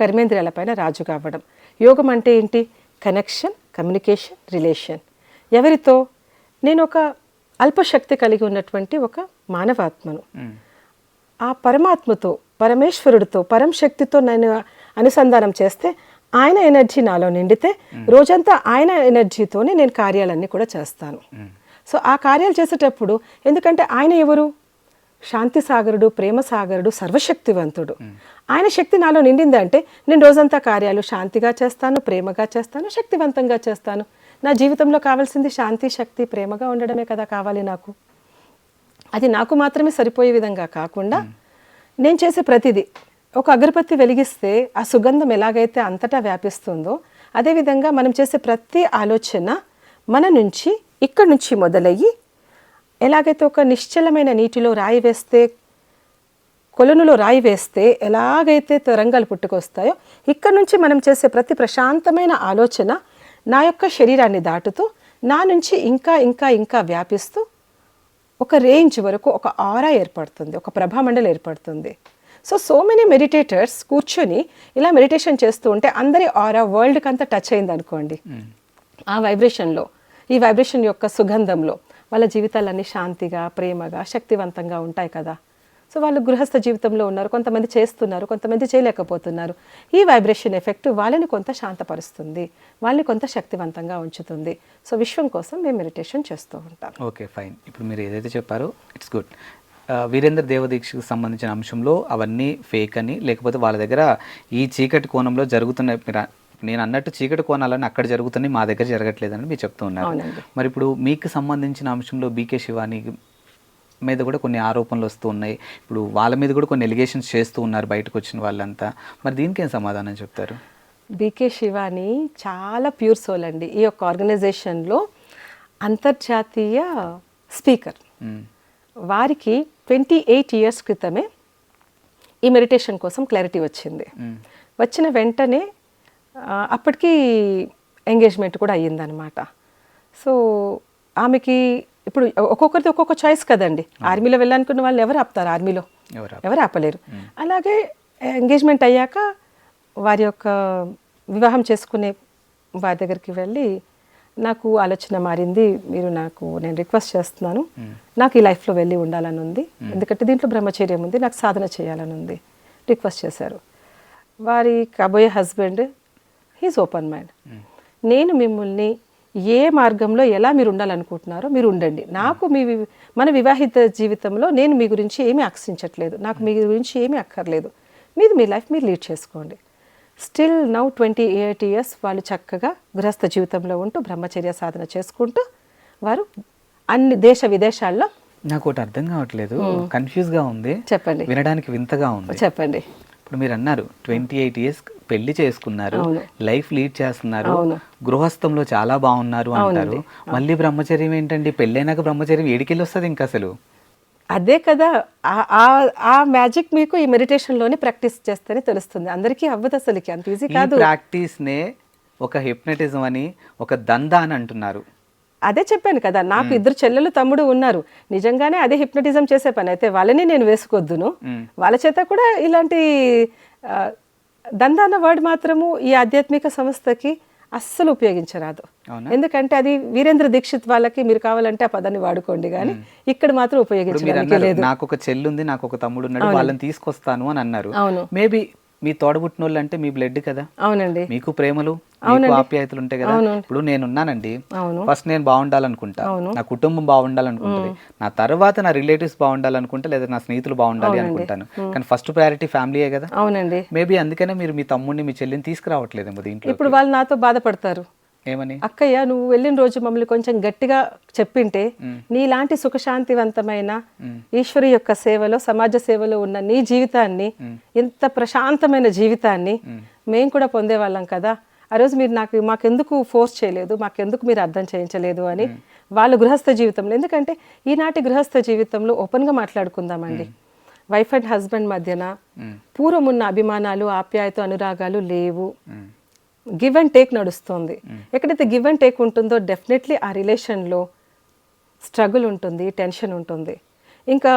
కర్మేంద్రియాల పైన రాజుగా అవ్వడం. యోగం అంటే ఏంటి? Connection, communication, relation. ఎవరితో? నేను ఒక అల్పశక్తి కలిగి ఉన్నటువంటి ఒక మానవాత్మను, ఆ పరమాత్మతో, పరమేశ్వరుడితో, పరంశక్తితో నేను అనుసంధానం చేస్తే ఆయన ఎనర్జీ నాలో నిండితే రోజంతా ఆయన ఎనర్జీతోనే నేను కార్యాలన్నీ కూడా చేస్తాను. సో ఆ కార్యాలు చేసేటప్పుడు, ఎందుకంటే ఆయన ఎవరు? శాంతి సాగరుడు, ప్రేమ సాగరుడు, సర్వశక్తివంతుడు. ఆయన శక్తి నాలో నిండిందంటే నేను రోజంతా కార్యాలు శాంతిగా చేస్తాను, ప్రేమగా చేస్తాను, శక్తివంతంగా చేస్తాను. నా జీవితంలో కావాల్సింది శాంతి, శక్తి, ప్రేమగా ఉండడమే కదా కావాలి నాకు. అది నాకు మాత్రమే సరిపోయే విధంగా కాకుండా నేను చేసే ప్రతిదీ, ఒక అగరబత్తి వెలిగిస్తే ఆ సుగంధం ఎలాగైతే అంతటా వ్యాపిస్తుందో, అదేవిధంగా మనం చేసే ప్రతి ఆలోచన మన నుంచి, ఇక్కడి నుంచి మొదలయ్యి, ఎలాగైతే ఒక నిశ్చలమైన నీటిలో రాయి వేస్తే, కొలనులో రాయి వేస్తే ఎలాగైతే తరంగాలు పుట్టుకొస్తాయో, ఇక్కడ నుంచి మనం చేసే ప్రతి ప్రశాంతమైన ఆలోచన నా యొక్క శరీరాన్ని దాటుతూ నా నుంచి ఇంకా ఇంకా ఇంకా వ్యాపిస్తూ ఒక రేంజ్ వరకు ఒక ఆరా ఏర్పడుతుంది, ఒక ప్రభామండలి ఏర్పడుతుంది. సో మెనీ మెడిటేటర్స్ కూర్చొని ఇలా మెడిటేషన్ చేస్తూ ఉంటే అందరి ఆరా వరల్డ్కి అంతా టచ్ అయింది అనుకోండి, ఆ వైబ్రేషన్లో, ఈ వైబ్రేషన్ యొక్క సుగంధంలో వాళ్ళ జీవితాలన్నీ శాంతిగా, ప్రేమగా, శక్తివంతంగా ఉంటాయి కదా. సో వాళ్ళు గృహస్థ జీవితంలో ఉన్నారు, కొంతమంది చేస్తున్నారు, కొంతమంది చేయలేకపోతున్నారు. ఈ వైబ్రేషన్ ఎఫెక్ట్ వాళ్ళని కొంత శాంతపరుస్తుంది, వాళ్ళని కొంత శక్తివంతంగా ఉంచుతుంది. సో విశ్వం కోసం మేము మెడిటేషన్ చేస్తూ ఉంటాం. Okay, fine. ఇప్పుడు మీరు ఏదైతే చెప్పారో ఇట్స్ గుడ్. వీరేంద్ర దేవదీక్షకు సంబంధించిన అంశంలో అవన్నీ ఫేక్ అని, లేకపోతే వాళ్ళ దగ్గర ఈ చీకటి కోణంలో జరుగుతున్న, నేను అన్నట్టు చీకటి కోణాలని అక్కడ జరుగుతున్నాయి, మా దగ్గర జరగట్లేదని మీరు చెప్తూ ఉన్నారు. మరి ఇప్పుడు మీకు సంబంధించిన అంశంలో బీకే శివాని మీద కూడా కొన్ని ఆరోపణలు వస్తూ ఉన్నాయి, ఇప్పుడు వాళ్ళ మీద కూడా కొన్ని ఎలిగేషన్స్ చేస్తూ ఉన్నారు బయటకు వచ్చిన వాళ్ళంతా. మరి దీనికి ఏం సమాధానం చెప్తారు? బీకే శివాని చాలా ప్యూర్ సోల్ అండి. ఈ యొక్క ఆర్గనైజేషన్లో అంతర్జాతీయ స్పీకర్. వారికి 28 years క్రితమే ఈ మెడిటేషన్ కోసం క్లారిటీ వచ్చింది. వచ్చిన వెంటనే అప్పటికి ఎంగేజ్మెంట్ కూడా అయ్యిందనమాట. సో ఆమెకి ఇప్పుడు ఒక్కొక్కరిది ఒక్కొక్క చాయిస్ కదండి. ఆర్మీలో వెళ్ళాలనుకున్న వాళ్ళు ఎవరు ఆపుతారు? ఆర్మీలో ఎవరు ఆపలేరు. అలాగే ఎంగేజ్మెంట్ అయ్యాక వారి యొక్క వివాహం చేసుకునే వారి దగ్గరికి వెళ్ళి, నాకు ఆలోచన మారింది, నేను రిక్వెస్ట్ చేస్తున్నాను, నాకు ఈ లైఫ్లో వెళ్ళి ఉండాలని ఉంది, ఎందుకంటే దీంట్లో బ్రహ్మచర్యం ఉంది, నాకు సాధన చేయాలని ఉంది, రిక్వెస్ట్ చేశారు. వారి కాబోయే హస్బెండ్ హీజ్ ఓపెన్ మైండ్. నేను మిమ్మల్ని ఏ మార్గంలో ఎలా మీరు ఉండాలనుకుంటున్నారో మీరు ఉండండి, నాకు మన వివాహిత జీవితంలో నేను మీ గురించి ఏమీ ఆశించట్లేదు, నాకు మీ గురించి ఏమీ అక్కర్లేదు, మీ లైఫ్ మీరు లీడ్ చేసుకోండి. స్టిల్ నౌ 28 years వాళ్ళు చక్కగా గృహస్థ జీవితంలో ఉంటూ బ్రహ్మచర్య సాధన చేసుకుంటూ వారు అన్ని దేశ విదేశాల్లో. నాకు ఒకటి అర్థం కావట్లేదు, కన్ఫ్యూజ్గా ఉంది, చెప్పండి. వినడానికి వింతగా ఉంది, చెప్పండి. ఇప్పుడు మీరు అన్నారు 28 years పెళ్లి చేసుకున్నారు, లైఫ్ లీడ్ చేస్తున్నారు, గృహస్థంలో చాలా బాగున్నారు అంటారు, మళ్ళీ బ్రహ్మచర్యం ఏంటండి? పెళ్ళైనాక బ్రహ్మచర్యం ఏడికెళ్ళి వస్తుంది ఇంకా అసలు? అదే కదా, ఆ మ్యాజిక్ మీకు ఈ మెడిటేషన్లోనే ప్రాక్టీస్ చేస్తేనే తెలుస్తుంది. అందరికీ అవ్వదు అసలుకి, అంత ఈజీ కాదు. ప్రాక్టీస్నే ఒక హిప్నటిజం అని, ఒక దందా అని అంటున్నారు. అదే చెప్పాను కదా, నాకు 2 చెల్లెలు తమ్ముడు ఉన్నారు, నిజంగానే అదే హిప్నటిజం చేసే పని అయితే వాళ్ళని నేను వేసుకోవద్దును. వాళ్ళ చేత కూడా ఇలాంటి దందా అన్న వర్డ్ మాత్రము ఈ ఆధ్యాత్మిక సంస్థకి అస్సలు ఉపయోగించరాదు. అవునా? ఎందుకంటే అది వీరేంద్ర దీక్షిత్ వాళ్ళకి మీరు కావాలంటే ఆ పదాన్ని వాడుకోండి, కానీ ఇక్కడ మాత్రం మీరు ఉపయోగించడానికి అన్నారు లేదు. నాకు ఒక చెల్లి ఉంది, నాకు ఒక తమ్ముడు ఉన్నాడు, వాళ్ళని తీసుకొస్తాను అని అన్నారు. అవును. మేబీ మీ తోడబుట్టిన వాళ్ళు అంటే మీ బ్లడ్ కదా, అవునండి. మీకు ప్రేమలు మీకు ఆప్యాయతలు ఉంటాయి కదా. ఇప్పుడు నేనున్నానండి, అవును. ఫస్ట్ నేను బాగుండాలనుకుంటా, నా కుటుంబం బాగుండాలనుకుంటుంది, నా తర్వాత నా రిలేటివ్స్ బాగుండాలనుకుంటా, లేదా నా స్నేహితులు బాగుండాలి అనుకుంటాను. కానీ ఫస్ట్ ప్రయారిటీ ఫ్యామిలీయే కదా. అవునండి. మేబీ అందుకనే మీరు మీ తమ్ముడిని మీ చెల్లిని తీసుకురావట్లేదేమో దీంట్లో. ఇప్పుడు వాళ్ళు నాతో బాధపడతారు, ఏమని? అక్కయ్య నువ్వు వెళ్ళిన రోజు మమ్మల్ని కొంచెం గట్టిగా చెప్పింటే నీలాంటి సుఖశాంతివంతమైన ఈశ్వరు యొక్క సేవలో సమాజ సేవలో ఉన్న నీ జీవితాన్ని, ఇంత ప్రశాంతమైన జీవితాన్ని మేము కూడా పొందేవాళ్ళం కదా, ఆ రోజు మీరు మాకెందుకు ఫోర్స్ చేయలేదు, మాకెందుకు మీరు అర్థం చేయించలేదు అని వాళ్ళ గృహస్థ జీవితంలో. ఎందుకంటే ఈనాటి గృహస్థ జీవితంలో ఓపెన్గా మాట్లాడుకుందామండి, వైఫ్ అండ్ హస్బెండ్ మధ్యన పూర్వం ఉన్న అభిమానాలు, ఆప్యాయత, అనురాగాలు లేవు. గివ్ అండ్ టేక్ నడుస్తుంది. ఎక్కడైతే గివ్ అండ్ టేక్ ఉంటుందో డెఫినెట్లీ ఆ రిలేషన్లో స్ట్రగుల్ ఉంటుంది, టెన్షన్ ఉంటుంది. ఇంకా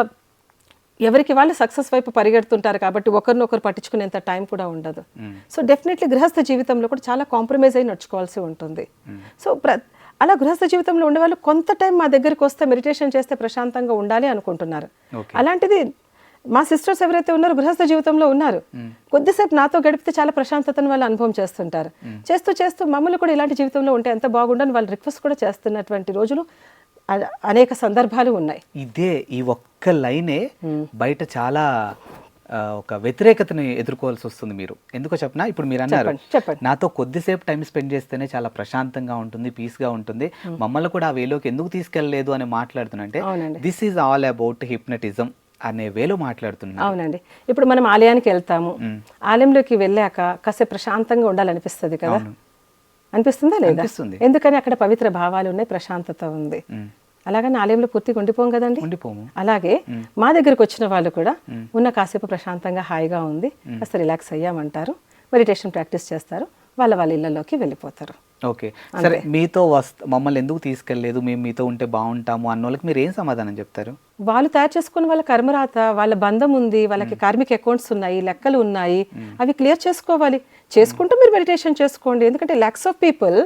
ఎవరికి వాళ్ళు సక్సెస్ వైపు పరిగెడుతుంటారు కాబట్టి ఒకరినొకరు పట్టించుకునేంత టైం కూడా ఉండదు. సో డెఫినెట్లీ గృహస్థ జీవితంలో కూడా చాలా కాంప్రమైజ్ అయి నడుచుకోవాల్సి ఉంటుంది. సో అలా గృహస్థ జీవితంలో ఉండేవాళ్ళు కొంత టైం మా దగ్గరికి వస్తే మెడిటేషన్ చేస్తే ప్రశాంతంగా ఉండాలి అనుకుంటున్నారు. అలాంటిది మా సిస్టర్స్ ఎవరైతే ఉన్నారో గృహస్థ జీవితంలో ఉన్నారు, కొద్దిసేపు నాతో గడిపితే చాలా ప్రశాంతతను వాళ్ళు అనుభవం చేస్తుంటారు. చేస్తూ మమ్మల్ని కూడా ఇలాంటి జీవితంలో ఉంటే ఎంత బాగుండని వాళ్ళు రిక్వెస్ట్ కూడా చేస్తున్నటువంటి రోజులు అనేక సందర్భాలు ఉన్నాయి. ఇదే ఈ ఒక్క లైనే బయట చాలా ఒక వ్యతిరేకతని ఎదుర్కోవాల్సి వస్తుంది. మీరు ఎందుకో చెప్పనా, ఇప్పుడు మీరు అన్నారు నాతో కొద్దిసేపు టైం స్పెండ్ చేస్తేనే చాలా ప్రశాంతంగా ఉంటుంది, పీస్గా ఉంటుంది, మమ్మల్ని కూడా ఆ వేలోకి ఎందుకు తీసుకెళ్ళలేదు అని మాట్లాడుతున్నంటే this is all about hypnotism అనే వేలో మాట్లాడుతున్నా. అవునండి. ఇప్పుడు మనం ఆలయానికి వెళ్తాము, ఆలయంలోకి వెళ్ళాక కాసేపు ప్రశాంతంగా ఉండాలనిపిస్తుంది కదా, అనిపిస్తుందా లేదా? ఎందుకని అక్కడ పవిత్ర భావాలు ఉన్నాయి, ప్రశాంతత ఉంది. అలాగని ఆలయంలో పూర్తిగా ఉండిపోం కదండి. అలాగే మా దగ్గరకు వచ్చిన వాళ్ళు కూడా ఉన్న కాసేపు ప్రశాంతంగా హాయిగా ఉంది, కాస్త రిలాక్స్ అయ్యామంటారు, మెడిటేషన్ ప్రాక్టీస్ చేస్తారు, వాళ్ళ ఇళ్లలోకి వెళ్ళిపోతారు. ఓకే, సరే. మీతో మమ్మల్ని ఎందుకు తీసుకెళ్ళలేదు, మేము మీతో ఉంటే బాగుంటాము అన్న వాళ్ళకి మీరు ఏం సమాధానం చెప్తారు? వాళ్ళు తయారు చేసుకున్న వాళ్ళ కర్మరాత, వాళ్ళ బంధం ఉంది, వాళ్ళకి కార్మిక అకౌంట్స్ ఉన్నాయి, లెక్కలు ఉన్నాయి, అవి క్లియర్ చేసుకోవాలి. చేసుకుంటూ మీరు మెడిటేషన్ చేసుకోండి. ఎందుకంటే లాక్స్ ఆఫ్ పీపుల్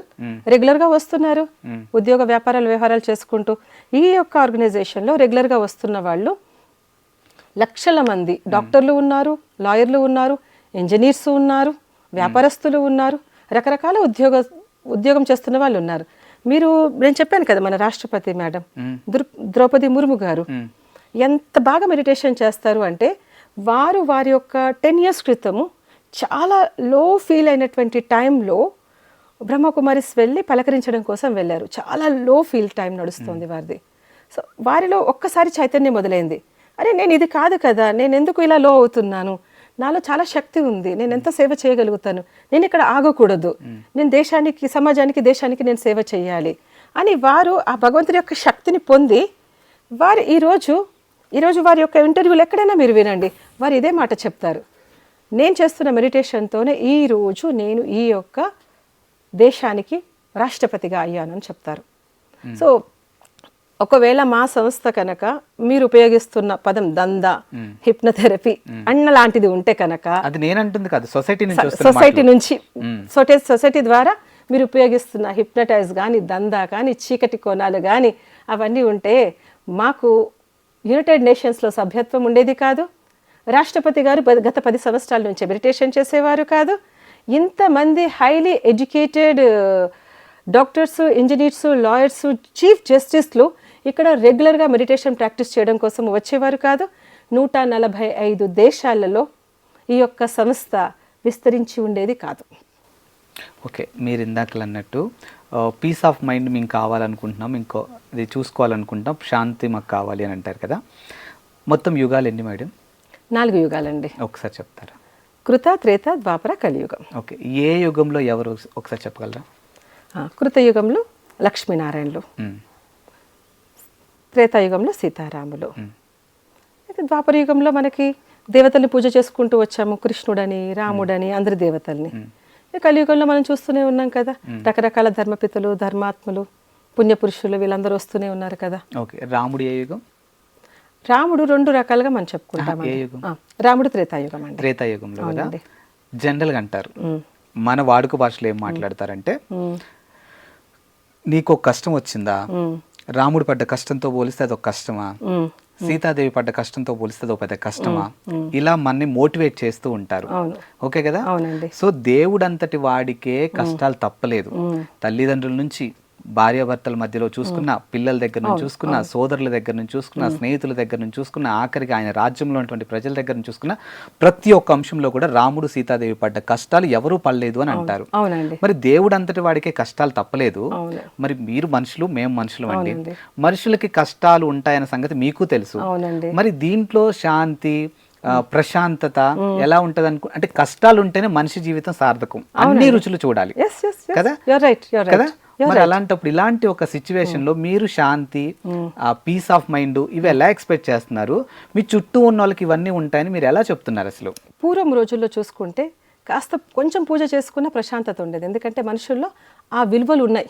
రెగ్యులర్ గా వస్తున్నారు, ఉద్యోగ వ్యాపారాలు వ్యవహారాలు చేసుకుంటూ. ఈ యొక్క ఆర్గనైజేషన్ లో రెగ్యులర్ గా వస్తున్న వాళ్ళు లక్షల మంది డాక్టర్లు ఉన్నారు, లాయర్లు ఉన్నారు, ఇంజనీర్స్ ఉన్నారు, వ్యాపారస్తులు ఉన్నారు, రకరకాల ఉద్యోగం చేస్తున్న వాళ్ళు ఉన్నారు. నేను చెప్పాను కదా, మన రాష్ట్రపతి మేడం ద్రౌపది ముర్ము గారు ఎంత బాగా మెడిటేషన్ చేస్తారు అంటే, వారి యొక్క 10 years క్రితము చాలా లో ఫీల్ అయినటువంటి టైంలో బ్రహ్మకుమారిస్ వెళ్ళి పలకరించడం కోసం వెళ్ళారు. చాలా లో ఫీల్ టైం నడుస్తుంది వారిది. సో వారిలో ఒక్కసారి చైతన్యం మొదలైంది, అరే నేను ఇది కాదు కదా, నేను ఎందుకు ఇలా లో అవుతున్నాను, నాలో చాలా శక్తి ఉంది, నేను ఎంత సేవ చేయగలుగుతాను, నేను ఇక్కడ ఆగకూడదు, నేను సమాజానికి దేశానికి నేను సేవ చేయాలి అని వారు ఆ భగవంతుడి యొక్క శక్తిని పొంది వారు ఈరోజు వారి యొక్క ఇంటర్వ్యూలు ఎక్కడైనా మీరు వినండి, వారు ఇదే మాట చెప్తారు, నేను చేస్తున్న మెడిటేషన్తోనే ఈరోజు నేను ఈ యొక్క దేశానికి రాష్ట్రపతిగా అయ్యానని చెప్తారు. సో ఒకవేళ మా సంస్థ కనుక మీరు ఉపయోగిస్తున్న పదం దందా, హిప్నోథెరపీ అన్న లాంటిది ఉంటే కనుక, అది నేనంటుంది కాదు, సొసైటీ నుంచి సొసైటీ ద్వారా మీరు ఉపయోగిస్తున్న హిప్నటైజ్ కానీ, దందా కానీ, చీకటి కోణాలు కానీ అవన్నీ ఉంటే మాకు యునైటెడ్ నేషన్స్లో సభ్యత్వం ఉండేది కాదు, రాష్ట్రపతి గారు గత 10 సంవత్సరాల నుంచి మెడిటేషన్ చేసేవారు కాదు, ఇంతమంది highly educated doctors, engineers, lawyers, chief జస్టిస్లు ఇక్కడ రెగ్యులర్గా మెడిటేషన్ ప్రాక్టీస్ చేయడం కోసం వచ్చేవారు కాదు. 145 దేశాలలో ఈ యొక్క సంస్థ విస్తరించి ఉండేది కాదు. ఓకే, మీరు ఇందాకలు అన్నట్టు పీస్ ఆఫ్ మైండ్ మేము కావాలనుకుంటున్నాం, ఇంకో ఇది చూసుకోవాలనుకుంటున్నాం, శాంతి మాకు కావాలి అని అంటారు కదా. మొత్తం యుగాలు ఎన్ని మేడం? 4 యుగాలండి. ఒకసారి చెప్తారా? కృత, త్రేత, ద్వాపర, కలియుగం. ఓకే, ఏ యుగంలో ఎవరు ఒకసారి చెప్పగలరా? కృతయుగంలో లక్ష్మీనారాయణులు, త్రేతాయుగంలో సీతారాములు, అయితే ద్వాపర యుగంలో మనకి దేవతల్ని పూజ చేసుకుంటూ వచ్చాము, కృష్ణుడని, రాముడని, అందరి దేవతల్ని. కలియుగంలో మనం చూస్తూనే ఉన్నాం కదా, రకరకాల ధర్మపితలు, ధర్మాత్ములు, పుణ్యపురుషులు వీళ్ళందరూ వస్తూనే ఉన్నారు కదా. ఓకే, రాముడు ఏ యుగం? రాముడు 2 రకాలుగా మనం చెప్పుకుంటాం. రాముడు త్రేతాయుగం అండి. త్రేతాయుగంలో కదా జనరల్గా అంటారు. మన వాడుక భాషలో ఏం మాట్లాడతారంటే, నీకు ఒక కష్టం వచ్చిందా, రాముడు పడ్డ కష్టంతో పోలిస్తే అదొక కష్టమా, సీతాదేవి పడ్డ కష్టంతో పోలిస్తే అదొక పెద్ద కష్టమా, ఇలా మనని మోటివేట్ చేస్తూ ఉంటారు. ఓకే కదా. సో దేవుడు అంతటి వాడికే కష్టాలు తప్పలేదు. తల్లిదండ్రుల నుంచి, భార్యాభర్తల మధ్యలో చూసుకున్న, పిల్లల దగ్గర నుంచి చూసుకున్న, సోదరుల దగ్గర నుంచి చూసుకున్న, స్నేహితుల దగ్గర నుంచి చూసుకున్న, ఆఖరికి ఆయన రాజ్యంలో ఉన్నటువంటి ప్రజల దగ్గర నుంచి చూసుకున్న ప్రతి ఒక్క అంశంలో కూడా రాముడు సీతాదేవి పడ్డ కష్టాలు ఎవరూ పడలేదు అని అంటారు. మరి దేవుడు అంతటి వాడికే కష్టాలు తప్పలేదు. మరి మీరు మనుషులు, మేము మనుషులు అండి, మనుషులకి కష్టాలు ఉంటాయన్న సంగతి మీకు తెలుసు. మరి దీంట్లో శాంతి, ప్రశాంతత ఎలా ఉంటది అంటే కష్టాలు ఉంటేనే మనిషి జీవితం సార్థకం. అన్ని రుచులు చూడాలి కదా కదా. మరి అలాంటప్పుడు ఇలాంటి ఒక సిచ్యువేషన్ లో మీరు శాంతి, పీస్ ఆఫ్ మైండ్ ఇవి ఎలా ఎక్స్పెక్ట్ చేస్తున్నారు? మీ చుట్టూ ఉన్న వాళ్ళకి ఇవన్నీ ఉంటాయని మీరు ఎలా చెప్తున్నారు? అసలు పూర్వం రోజుల్లో చూసుకుంటే కాస్త కొంచెం పూజ చేసుకున్న ప్రశాంతత ఉండేది. ఎందుకంటే మనుషుల్లో ఆ విలువలు ఉన్నాయి.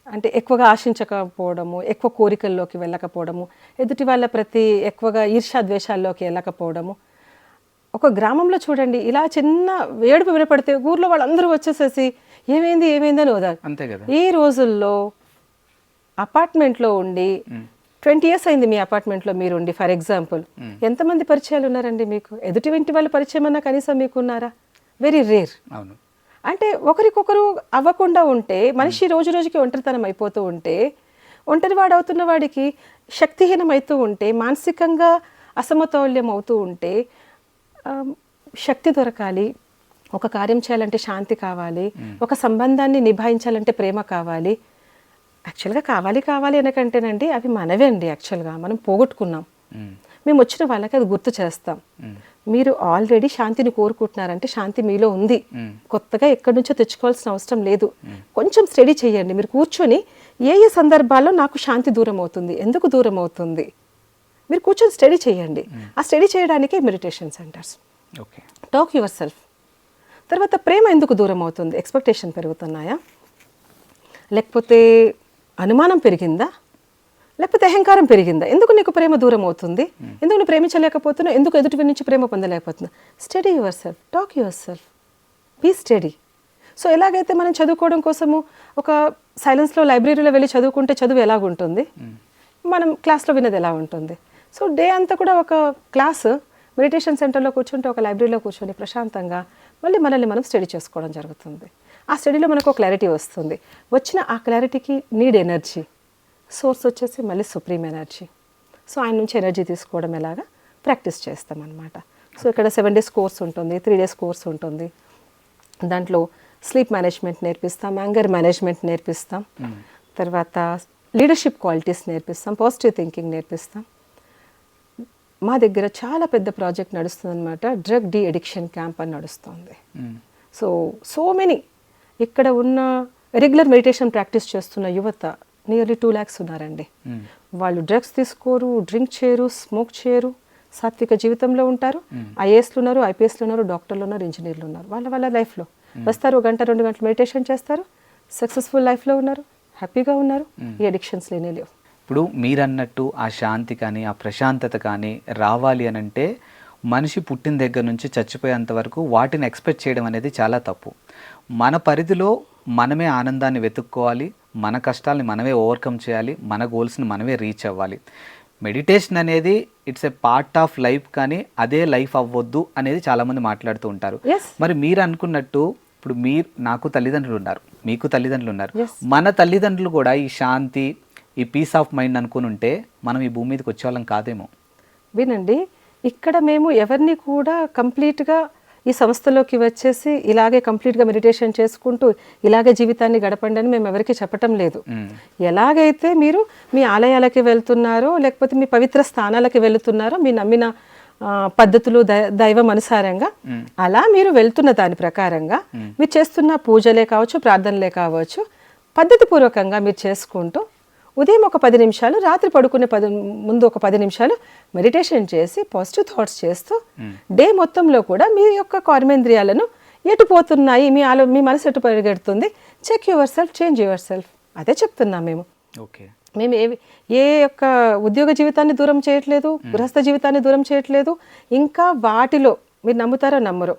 అంటే ఎక్కువగా ఆశించకపోవడము, ఎక్కువ కోరికల్లోకి వెళ్ళకపోవడము, ఎదుటి వాళ్ళ ప్రతి ఎక్కువగా ఈర్ష్యాద్వేషాల్లోకి వెళ్ళకపోవడము. ఒక గ్రామంలో చూడండి, ఇలా చిన్న ఏడుపు వినపడితే ఊర్లో వాళ్ళందరూ వచ్చేసేసి ఏమైంది అని వదారు. అంతే కదా. ఈ రోజుల్లో అపార్ట్మెంట్లో ఉండి 20 years అయింది మీ అపార్ట్మెంట్లో మీరు ఉండి, ఫర్ ఎగ్జాంపుల్, ఎంతమంది పరిచయాలు ఉన్నారండి మీకు? ఎదుటి ఇంటి వాళ్ళ పరిచయం అన్నా కనీసం మీకున్నారా? Very rare. అవును. అంటే ఒకరికొకరు అవ్వకుండా ఉంటే మనిషి రోజు రోజుకి ఒంటరితనం అయిపోతూ ఉంటే, ఒంటరివాడు అవుతున్న వాడికి శక్తిహీనం అవుతూ ఉంటే, మానసికంగా అసమతౌల్యం అవుతూ ఉంటే, శక్తి దొరకాలి. ఒక కార్యం చేయాలంటే శాంతి కావాలి. ఒక సంబంధాన్ని నిభాయించాలంటే ప్రేమ కావాలి. యాక్చువల్గా కావాలి అనకంటేనండి అవి మనవే అండి. యాక్చువల్గా మనం పోగొట్టుకున్నాం. మేము వచ్చిన వాళ్ళకి అది గుర్తు చేస్తాం. మీరు ఆల్రెడీ శాంతిని కోరుకుంటున్నారంటే శాంతి మీలో ఉంది. కొత్తగా ఎక్కడి నుంచో తెచ్చుకోవాల్సిన అవసరం లేదు. కొంచెం స్టడీ చేయండి. మీరు కూర్చొని ఏ సందర్భాల్లో నాకు శాంతి దూరం అవుతుంది, ఎందుకు దూరం అవుతుంది, మీరు కూర్చొని స్టడీ చేయండి. ఆ స్టడీ చేయడానికే meditation centres. Okay. Talk your self. తర్వాత ప్రేమ ఎందుకు దూరం అవుతుంది? ఎక్స్పెక్టేషన్ పెరుగుతున్నాయా, లేకపోతే అనుమానం పెరిగిందా, లేకపోతే అహంకారం పెరిగిందా? ఎందుకు నీకు ప్రేమ దూరం అవుతుంది? ఎందుకు నువ్వు ప్రేమించలేకపోతున్నావు? ఎందుకు ఎదుటి నుంచి ప్రేమ పొందలేకపోతున్నావు? Study yourself, talk yourself, be study. So ఎలాగైతే మనం చదువుకోవడం కోసము ఒక సైలెన్స్లో లైబ్రరీలో వెళ్ళి చదువుకుంటే చదువు ఎలాగుంటుంది, మనం క్లాస్లో విన్నది ఎలా ఉంటుంది? సో డే అంతా కూడా ఒక క్లాసు మెడిటేషన్ సెంటర్లో కూర్చుంటే, ఒక లైబ్రరీలో కూర్చొని ప్రశాంతంగా మళ్ళీ మనల్ని మనం స్టడీ చేసుకోవడం జరుగుతుంది. ఆ స్టడీలో మనకు ఒక క్లారిటీ వస్తుంది. వచ్చిన ఆ క్లారిటీకి నీడ్ ఎనర్జీ. సోర్స్ వచ్చేసి మళ్ళీ సుప్రీం ఎనర్జీ. సో ఆయన నుంచి ఎనర్జీ తీసుకోవడం ఎలాగా ప్రాక్టీస్ చేస్తాం అన్నమాట. సో ఇక్కడ 7 days కోర్స్ ఉంటుంది, 3 days కోర్స్ ఉంటుంది. దాంట్లో స్లీప్ మేనేజ్మెంట్ నేర్పిస్తాం, యాంగర్ మేనేజ్మెంట్ నేర్పిస్తాం, తర్వాత లీడర్షిప్ క్వాలిటీస్ నేర్పిస్తాం, పాజిటివ్ థింకింగ్ నేర్పిస్తాం. మా దగ్గర చాలా పెద్ద ప్రాజెక్ట్ నడుస్తుంది అనమాట. డ్రగ్ డి అడిక్షన్ క్యాంప్ అని నడుస్తుంది. సో మెనీ ఇక్కడ ఉన్న రెగ్యులర్ మెడిటేషన్ ప్రాక్టీస్ చేస్తున్న యువత నియర్లీ 2 lakhs ఉన్నారండి. వాళ్ళు డ్రగ్స్ తీసుకోరు, డ్రింక్ చేయరు, స్మోక్ చేయరు, సాత్విక జీవితంలో ఉంటారు. ఐఏఎస్లు ఉన్నారు, ఐపీఎస్లు ఉన్నారు, డాక్టర్లు ఉన్నారు, ఇంజనీర్లు ఉన్నారు. వాళ్ళ లైఫ్లో వస్తారు, 1 గంట 2 గంటలు మెడిటేషన్ చేస్తారు, సక్సెస్ఫుల్ లైఫ్లో ఉన్నారు, హ్యాపీగా ఉన్నారు. ఈ అడిక్షన్స్ లేనే లేవు. ఇప్పుడు మీరన్నట్టు ఆ శాంతి కానీ ఆ ప్రశాంతత కానీ రావాలి అని అంటే మనిషి పుట్టిన దగ్గర నుంచి చచ్చిపోయేంత వరకు వాటిని ఎక్స్పెక్ట్ చేయడం అనేది చాలా తప్పు. మన పరిధిలో మనమే ఆనందాన్ని వెతుక్కోవాలి, మన కష్టాలని మనమే ఓవర్కమ్ చేయాలి, మన గోల్స్ని మనమే రీచ్ అవ్వాలి. మెడిటేషన్ అనేది it's a part of life, కానీ అదే లైఫ్ అవ్వద్దు అనేది చాలామంది మాట్లాడుతూ ఉంటారు. మరి మీరు అనుకున్నట్టు ఇప్పుడు నాకు తల్లిదండ్రులు ఉన్నారు, మీకు తల్లిదండ్రులు ఉన్నారు. మన తల్లిదండ్రులు కూడా ఈ శాంతి, ఈ పీస్ ఆఫ్ మైండ్ అనుకుని ఉంటే మనం ఈ భూమి మీదకి వచ్చేవాళ్ళం కాదేమో. వినండి, ఇక్కడ మేము ఎవరిని కూడా కంప్లీట్గా ఈ సంస్థలోకి వచ్చేసి ఇలాగే కంప్లీట్గా మెడిటేషన్ చేసుకుంటూ ఇలాగే జీవితాన్ని గడపండి అని మేము ఎవరికి చెప్పటం లేదు. ఎలాగైతే మీరు మీ ఆలయాలకి వెళ్తున్నారో, లేకపోతే మీ పవిత్ర స్థానాలకి వెళుతున్నారో, మీ నమ్మిన పద్ధతులు దైవం అనుసారంగా అలా మీరు వెళ్తున్న దాని ప్రకారంగా మీరు చేస్తున్న పూజలే కావచ్చు, ప్రార్థనలే కావచ్చు, పద్ధతి పూర్వకంగా మీరు చేసుకుంటూ ఉదయం ఒక 10 నిమిషాలు, రాత్రి పడుకునే ముందు ఒక 10 నిమిషాలు మెడిటేషన్ చేసి పాజిటివ్ థాట్స్ చేస్తూ డే మొత్తంలో కూడా మీ యొక్క కర్మేంద్రియాలను ఎటు పోతున్నాయి, మీ మనసు ఎటు పరిగెడుతుంది, check yourself, change yourself. అదే చెప్తున్నాం మేము. ఓకే. మేము ఏ యొక్క ఉద్యోగ జీవితాన్ని దూరం చేయట్లేదు, గృహస్థ జీవితాన్ని దూరం చేయట్లేదు. ఇంకా వాటిలో మీరు నమ్ముతారో నమ్మరో,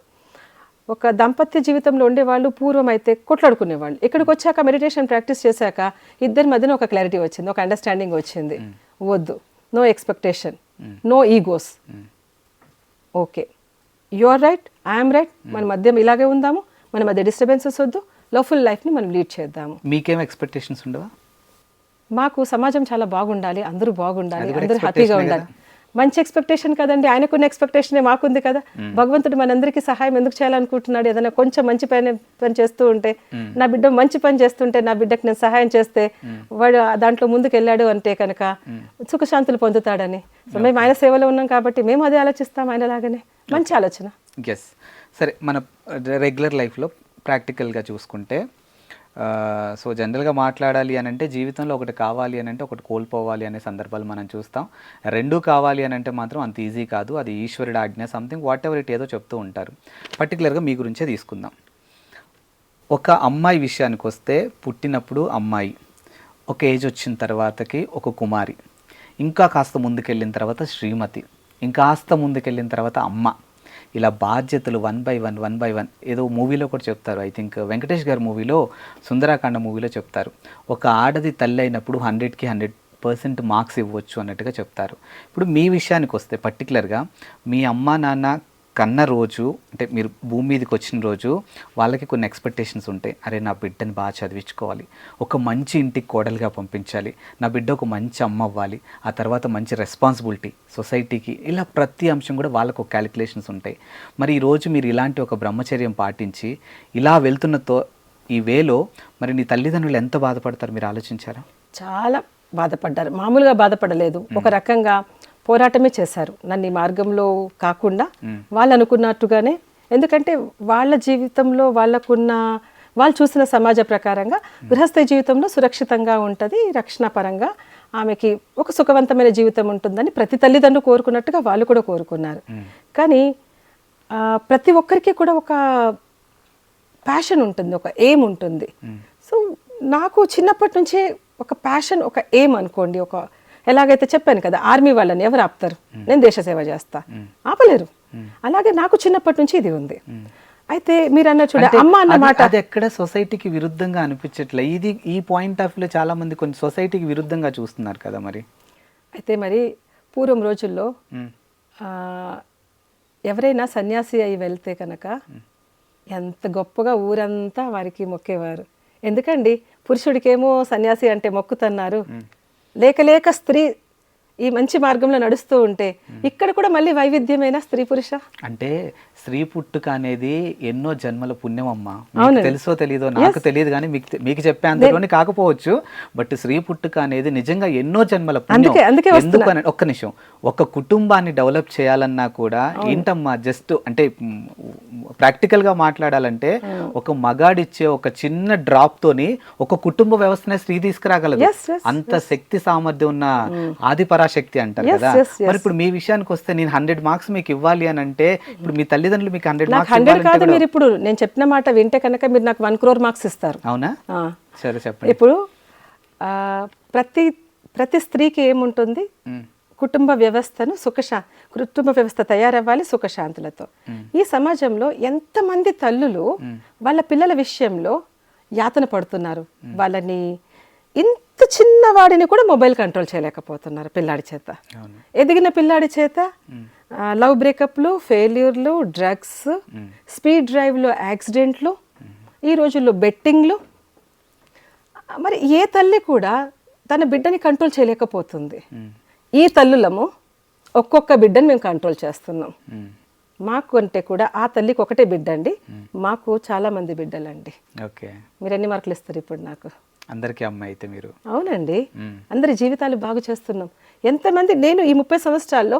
ఒక దాంపత్య జీవితంలో ఉండేవాళ్ళు పూర్వం అయితే కొట్లాడుకునేవాళ్ళు. ఇక్కడికి వచ్చాక మెడిటేషన్ ప్రాక్టీస్ చేశాక ఇద్దరి మధ్యన ఒక క్లారిటీ వచ్చింది, ఒక అండర్స్టాండింగ్ వచ్చింది. వద్దు, no expectation, no egos, okay you are right, I'm right, మన మధ్య ఇలాగే ఉందాము, మన మధ్య డిస్టర్బెన్సెస్ వద్దు, లవ్ఫుల్ లైఫ్ని మనం లీడ్ చేద్దాము. మీకేం ఎక్స్పెక్టేషన్స్ ఉండవా? మాకు సమాజం చాలా బాగుండాలి, అందరూ బాగుండాలి, అది కూడా అందరూ హ్యాపీగా expectation ఉండాలి. మంచి ఎక్స్పెక్టేషన్ కదండి, ఆయనకున్న ఎక్స్పెక్టేషనే మాకుంది కదా. భగవంతుడు మనందరికీ సహాయం ఎందుకు చేయాలనుకుంటున్నాడు? ఏదైనా కొంచెం మంచి పని చేస్తూ ఉంటే, నా బిడ్డ మంచి పని చేస్తుంటే, నా బిడ్డకు నేను సహాయం చేస్తే వాడు దాంట్లో ముందుకు వెళ్ళాడు అంటే కనుక సుఖశాంతులు పొందుతాడని. సో మేము ఆయన సేవలో ఉన్నాం కాబట్టి మేము అదే ఆలోచిస్తాం, ఆయన లాగానే. మంచి ఆలోచన. ఎస్. సరే, మన రెగ్యులర్ లైఫ్లో ప్రాక్టికల్గా చూసుకుంటే సో జనరల్గా మాట్లాడాలి అని అంటే జీవితంలో ఒకటి కావాలి అని అంటే ఒకటి కోల్పోవాలి అనే సందర్భాలు మనం చూస్తాం. రెండూ కావాలి అని అంటే మాత్రం అంత ఈజీ కాదు, అది ఈశ్వరుడు ఆజ్ఞ, సంథింగ్ వాట్ ఎవర్ ఇట్ ఏదో చెప్తూ ఉంటారు. పర్టికులర్గా మీ గురించే తీసుకుందాం. ఒక అమ్మాయి విషయానికి వస్తే, పుట్టినప్పుడు అమ్మాయి, ఒక ఏజ్ వచ్చిన తర్వాతకి ఒక కుమారి, ఇంకా కాస్త ముందుకెళ్ళిన తర్వాత శ్రీమతి, ఇంకాస్త ముందుకెళ్ళిన తర్వాత అమ్మ, ఇలా బాధ్యతలు వన్ బై వన్ ఏదో మూవీలో కూడా చెప్తారు. ఐ థింక్ వెంకటేష్ గారి మూవీలో, సుందరాకాండ మూవీలో చెప్తారు, ఒక ఆడది తల్లి అయినప్పుడు 100కి 100% మార్క్స్ ఇవ్వచ్చు అన్నట్టుగా చెప్తారు. ఇప్పుడు మీ విషయానికి వస్తే పర్టికులర్గా మీ అమ్మ నాన్న కన్న రోజు, అంటే మీరు భూమి మీదకి వచ్చిన రోజు వాళ్ళకి కొన్ని ఎక్స్పెక్టేషన్స్ ఉంటాయి. అరే నా బిడ్డని బాగా చదివించుకోవాలి, ఒక మంచి ఇంటికి కోడలుగా పంపించాలి, నా బిడ్డ ఒక మంచి అమ్మ అవ్వాలి, ఆ తర్వాత మంచి రెస్పాన్సిబిలిటీ సొసైటీకి, ఇలా ప్రతి అంశం కూడా వాళ్ళకు ఒక క్యాలిక్యులేషన్స్ ఉంటాయి. మరి ఈరోజు మీరు ఇలాంటి ఒక బ్రహ్మచర్యం పాటించి ఇలా వెళ్తున్నతో ఈ వేలో మరి నీ తల్లిదండ్రులు ఎంత బాధపడతారు మీరు ఆలోచించారా? చాలా బాధపడ్డారు, మామూలుగా బాధపడలేదు. ఒక రకంగా పోరాటమే చేశారు నన్ను ఈ మార్గంలో కాకుండా వాళ్ళు అనుకున్నట్టుగానే. ఎందుకంటే వాళ్ళ జీవితంలో వాళ్ళు చూసిన సమాజ ప్రకారంగా గృహస్థ జీవితంలో సురక్షితంగా ఉంటుంది, రక్షణ పరంగా ఆమెకి ఒక సుఖవంతమైన జీవితం ఉంటుందని ప్రతి తల్లిదండ్రులు కోరుకున్నట్టుగా వాళ్ళు కూడా కోరుకున్నారు. కానీ ప్రతి ఒక్కరికి కూడా ఒక ప్యాషన్ ఉంటుంది, ఒక ఎయిమ్ ఉంటుంది. సో నాకు చిన్నప్పటి నుంచే ఒక ప్యాషన్, ఒక ఎయిమ్ అనుకోండి. ఒక ఎలాగైతే చెప్పాను కదా, ఆర్మీ వాళ్ళని ఎవరు ఆపుతారు? నేను దేశ సేవ చేస్తా, ఆపలేరు. అలాగే నాకు చిన్నప్పటి నుంచి ఇది ఉంది. అయితే మీరు అన్న చూడ అమ్మ అన్నమాట, అది ఎక్కడ సొసైటీకి విరుద్ధంగా అనిపించట్లే. ఇది ఈ పాయింట్ ఆఫ్ వ్యూలో చాలా మంది కొన్ని సొసైటీకి విరుద్ధంగా చూస్తున్నారు కదా. మరి అయితే మరి పూర్వం రోజుల్లో ఎవరైనా సన్యాసి అయి వెళ్తే కనుక ఎంత గొప్పగా ఊరంతా వారికి మొక్కేవారు. ఎందుకండి, పురుషుడికేమో సన్యాసి అంటే మొక్కుతున్నారు, లేక స్త్రీ ఈ మంచి మార్గంలో నడుస్తూ ఉంటే ఇక్కడ కూడా మళ్ళీ వైవిధ్యమైన స్త్రీ పురుష అంటే స్త్రీ పుట్టుక అనేది ఎన్నో జన్మల పుణ్యం అమ్మా. మీకు తెలుసో తెలీదో నాకు తెలియదు, కానీ మీకు చెప్పే అందులోని కాకపోవచ్చు. బట్ స్త్రీ పుట్టుక అనేది నిజంగా ఎన్నో జన్మల పుణ్యం. ఎందుకని ఒక్క నిమిషం, ఒక కుటుంబాన్ని డెవలప్ చేయాలన్నా కూడా ఏంటమ్మా, జస్ట్ అంటే ప్రాక్టికల్ గా మాట్లాడాలంటే ఒక మగాడిచ్చే ఒక చిన్న డ్రాప్ తోని ఒక కుటుంబ వ్యవస్థనే స్త్రీ తీసుకురాగలదు. అంత శక్తి సామర్థ్యం ఉన్న ఆదిపరాశక్తి అంటారు కదా. మరి ఇప్పుడు మీ విషయానికి వస్తే నేను 100 మార్క్స్ మీకు ఇవ్వాలి అని అంటే ఇప్పుడు మీ తల్లిదండ్రులు మీకు 100 మార్క్స్ 100 కాదు, మీరు ఇప్పుడు నేను చెప్పిన మాట వింటే కనుక మీరు నాకు 1 crore మార్క్స్ ఇస్తారు. అవునా? సరే చెప్పండి. ఇప్పుడు ప్రతి స్త్రీకి ఏముంటుంది, కుటుంబ వ్యవస్థను కుటుంబ వ్యవస్థ తయారవ్వాలి సుఖశాంతులతో. ఈ సమాజంలో ఎంతమంది తల్లులు వాళ్ళ పిల్లల విషయంలో యాతన పడుతున్నారు. వాళ్ళని ఇంత చిన్నవాడిని కూడా మొబైల్ కంట్రోల్ చేయలేకపోతున్నారు పిల్లాడి చేత. ఎదిగిన పిల్లాడి చేత లవ్ బ్రేకప్లు, ఫెయిల్యూర్లు, డ్రగ్స్, స్పీడ్ డ్రైవ్లో యాక్సిడెంట్లు, ఈ రోజుల్లో బెట్టింగ్లు. మరి ఏ తల్లి కూడా తన బిడ్డని కంట్రోల్ చేయలేకపోతుంది. ఈ తల్లులము ఒక్కొక్క బిడ్డని మేము కంట్రోల్ చేస్తున్నాం. మాకు అంటే కూడా ఆ తల్లికి ఒకటే బిడ్డ అండి, మాకు చాలా మంది బిడ్డలండి. ఓకే, మీరు ఎన్ని మార్కులు ఇస్తారు ఇప్పుడు నాకు? అందరికీ అమ్మాయి అయితే మీరు? అవునండి, అందరి జీవితాలు బాగు చేస్తున్నాం. ఎంతమంది, నేను ఈ 30 సంవత్సరాల్లో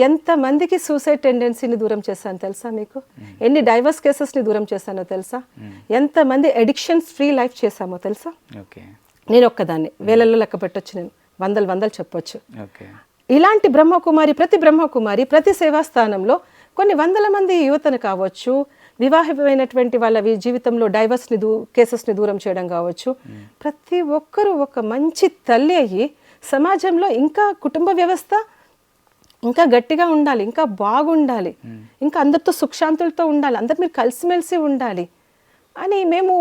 ఎంతమందికి సూసైడ్ టెండెన్సీని దూరం చేశాను తెలుసా మీకు? ఎన్ని డైవర్స్ కేసెస్ని దూరం చేశానో తెలుసా? ఎంతమంది అడిక్షన్స్ ఫ్రీ లైఫ్ చేశామో తెలుసా? నేను ఒక్కదాన్ని వేలల్లో లెక్క పెట్టొచ్చు, నేను వందలు చెప్పొచ్చు. ఇలాంటి ప్రతి బ్రహ్మకుమారి ప్రతి సేవా స్థానంలో కొన్ని వందల మంది యువతను కావచ్చు, వివాహమైనటువంటి వాళ్ళ జీవితంలో డైవర్స్ని కేసెస్ని దూరం చేయడం కావచ్చు. ప్రతి ఒక్కరూ ఒక మంచి తల్లి అయ్యి సమాజంలో ఇంకా కుటుంబ వ్యవస్థ ఇంకా గట్టిగా ఉండాలి, ఇంకా బాగుండాలి, ఇంకా అందరితో సుఖశాంతులతో ఉండాలి, అందరు మీరు కలిసిమెలిసి ఉండాలి అని మేము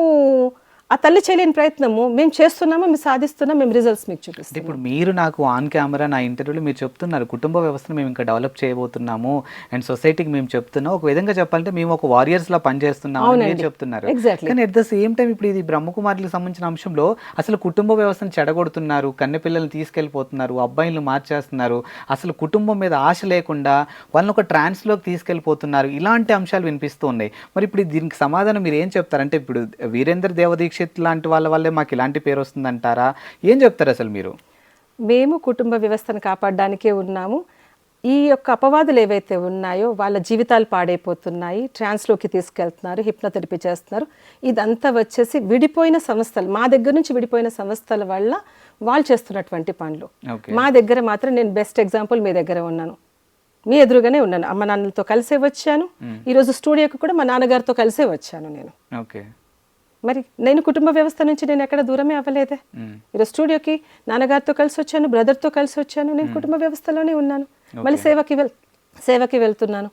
ఆ తల్లి చేయలేని ప్రయత్నము మేము చేస్తున్నాము, మేము సాధిస్తున్నాం, మేము రిజల్ట్స్ మీకు చూపిస్తాం. ఇప్పుడు మీరు నాకు ఆన్ కెమెరా నా ఇంటర్వ్యూలో మీరు చెప్తున్నారు కుటుంబ వ్యవస్థను మేము ఇంకా డెవలప్ చేయబోతున్నాము అండ్ సొసైటీకి మేము చెప్తున్నాం, ఒక విధంగా చెప్పాలంటే మేము ఒక వారియర్స్ లా పనిచేస్తున్నాము అని మీరు చెప్తున్నారు. కానీ అట్ ద సేమ్ టైం ఇప్పుడు ఇది బ్రహ్మకుమారులకు సంబంధించిన అంశంలో అసలు కుటుంబ వ్యవస్థను చెడగొడుతున్నారు, కన్నెపిల్లల్ని తీసుకెళ్ళిపోతున్నారు, అబ్బాయిలను మార్చేస్తున్నారు, అసలు కుటుంబం మీద ఆశ లేకుండా వాళ్ళని ఒక ట్రాన్స్లోకి తీసుకెళ్ళిపోతున్నారు, ఇలాంటి అంశాలు వినిపిస్తూ ఉన్నాయి. మరి ఇప్పుడు దీనికి సమాధానం మీరు ఏం చెప్తారంటే ఇప్పుడు వీరేంద్ర దేవదీక్షిత్ లాంటి వాళ్ళ వల్లే మాకు ఇలాంటి పేరు వస్తుందంటారా, ఏం చెప్తారు అసలు మీరు? మేము కుటుంబ వ్యవస్థను కాపాడడానికే ఉన్నాము. ఈ యొక్క అపవాదులు ఏవైతే ఉన్నాయో వాళ్ళ జీవితాలు పాడైపోతున్నాయి, ట్రాన్స్లోకి తీసుకెళ్తున్నారు, హిప్నోథెరపీ చేస్తున్నారు, ఇదంతా వచ్చేసి విడిపోయిన సంస్థలు, మా దగ్గర నుంచి విడిపోయిన సంస్థల వల్ల వాళ్ళు చేస్తున్నటువంటి పనులు. మా దగ్గర మాత్రం నేను బెస్ట్ ఎగ్జాంపుల్ మీ దగ్గర ఉన్నాను, మీ ఎదురుగానే ఉన్నాను, అమ్మ నాన్నలతో కలిసే వచ్చాను, ఈరోజు స్టూడియోకి కూడా మా నాన్నగారితో కలిసే వచ్చాను నేను. ఓకే, మరి నేను కుటుంబ వ్యవస్థ నుంచి నేను ఎక్కడ దూరమే అవ్వలేదే. ఈరోజు స్టూడియోకి నాన్నగారితో కలిసి వచ్చాను, బ్రదర్తో కలిసి వచ్చాను, నేను కుటుంబ వ్యవస్థలోనే ఉన్నాను. మళ్ళీ సేవకి వెళ్తున్నాను.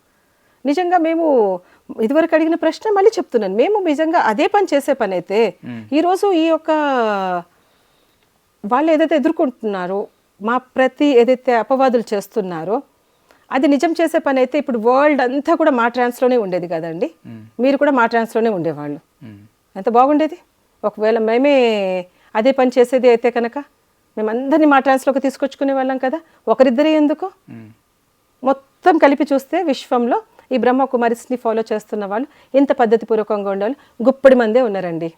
నిజంగా మేము ఇదివరకు అడిగిన ప్రశ్న మళ్ళీ చెప్తున్నాను, మేము నిజంగా అదే పని చేసే పని అయితే ఈరోజు ఈ యొక్క వాళ్ళు ఏదైతే ఎదుర్కొంటున్నారో మా ప్రతి ఏదైతే అపవాదులు చేస్తున్నారో అది నిజం చేసే పని అయితే ఇప్పుడు వరల్డ్ అంతా కూడా మా ట్రాన్స్లోనే ఉండేది కదండి, మీరు కూడా మా ట్రాన్స్లోనే ఉండేవాళ్ళు, ఎంత బాగుండేది. ఒకవేళ మేమే అదే పని చేసేది అయితే కనుక మేమందరినీ మా ట్రాన్స్లోకి తీసుకొచ్చుకునే వాళ్ళం కదా. ఒకరిద్దరే ఎందుకు, మొత్తం కలిపి చూస్తే విశ్వంలో ఈ బ్రహ్మకుమారిస్ని ఫాలో చేస్తున్న వాళ్ళు ఎంత పద్ధతిపూర్వకంగా ఉండాలి, గుప్పడి మందే ఉన్నారండి,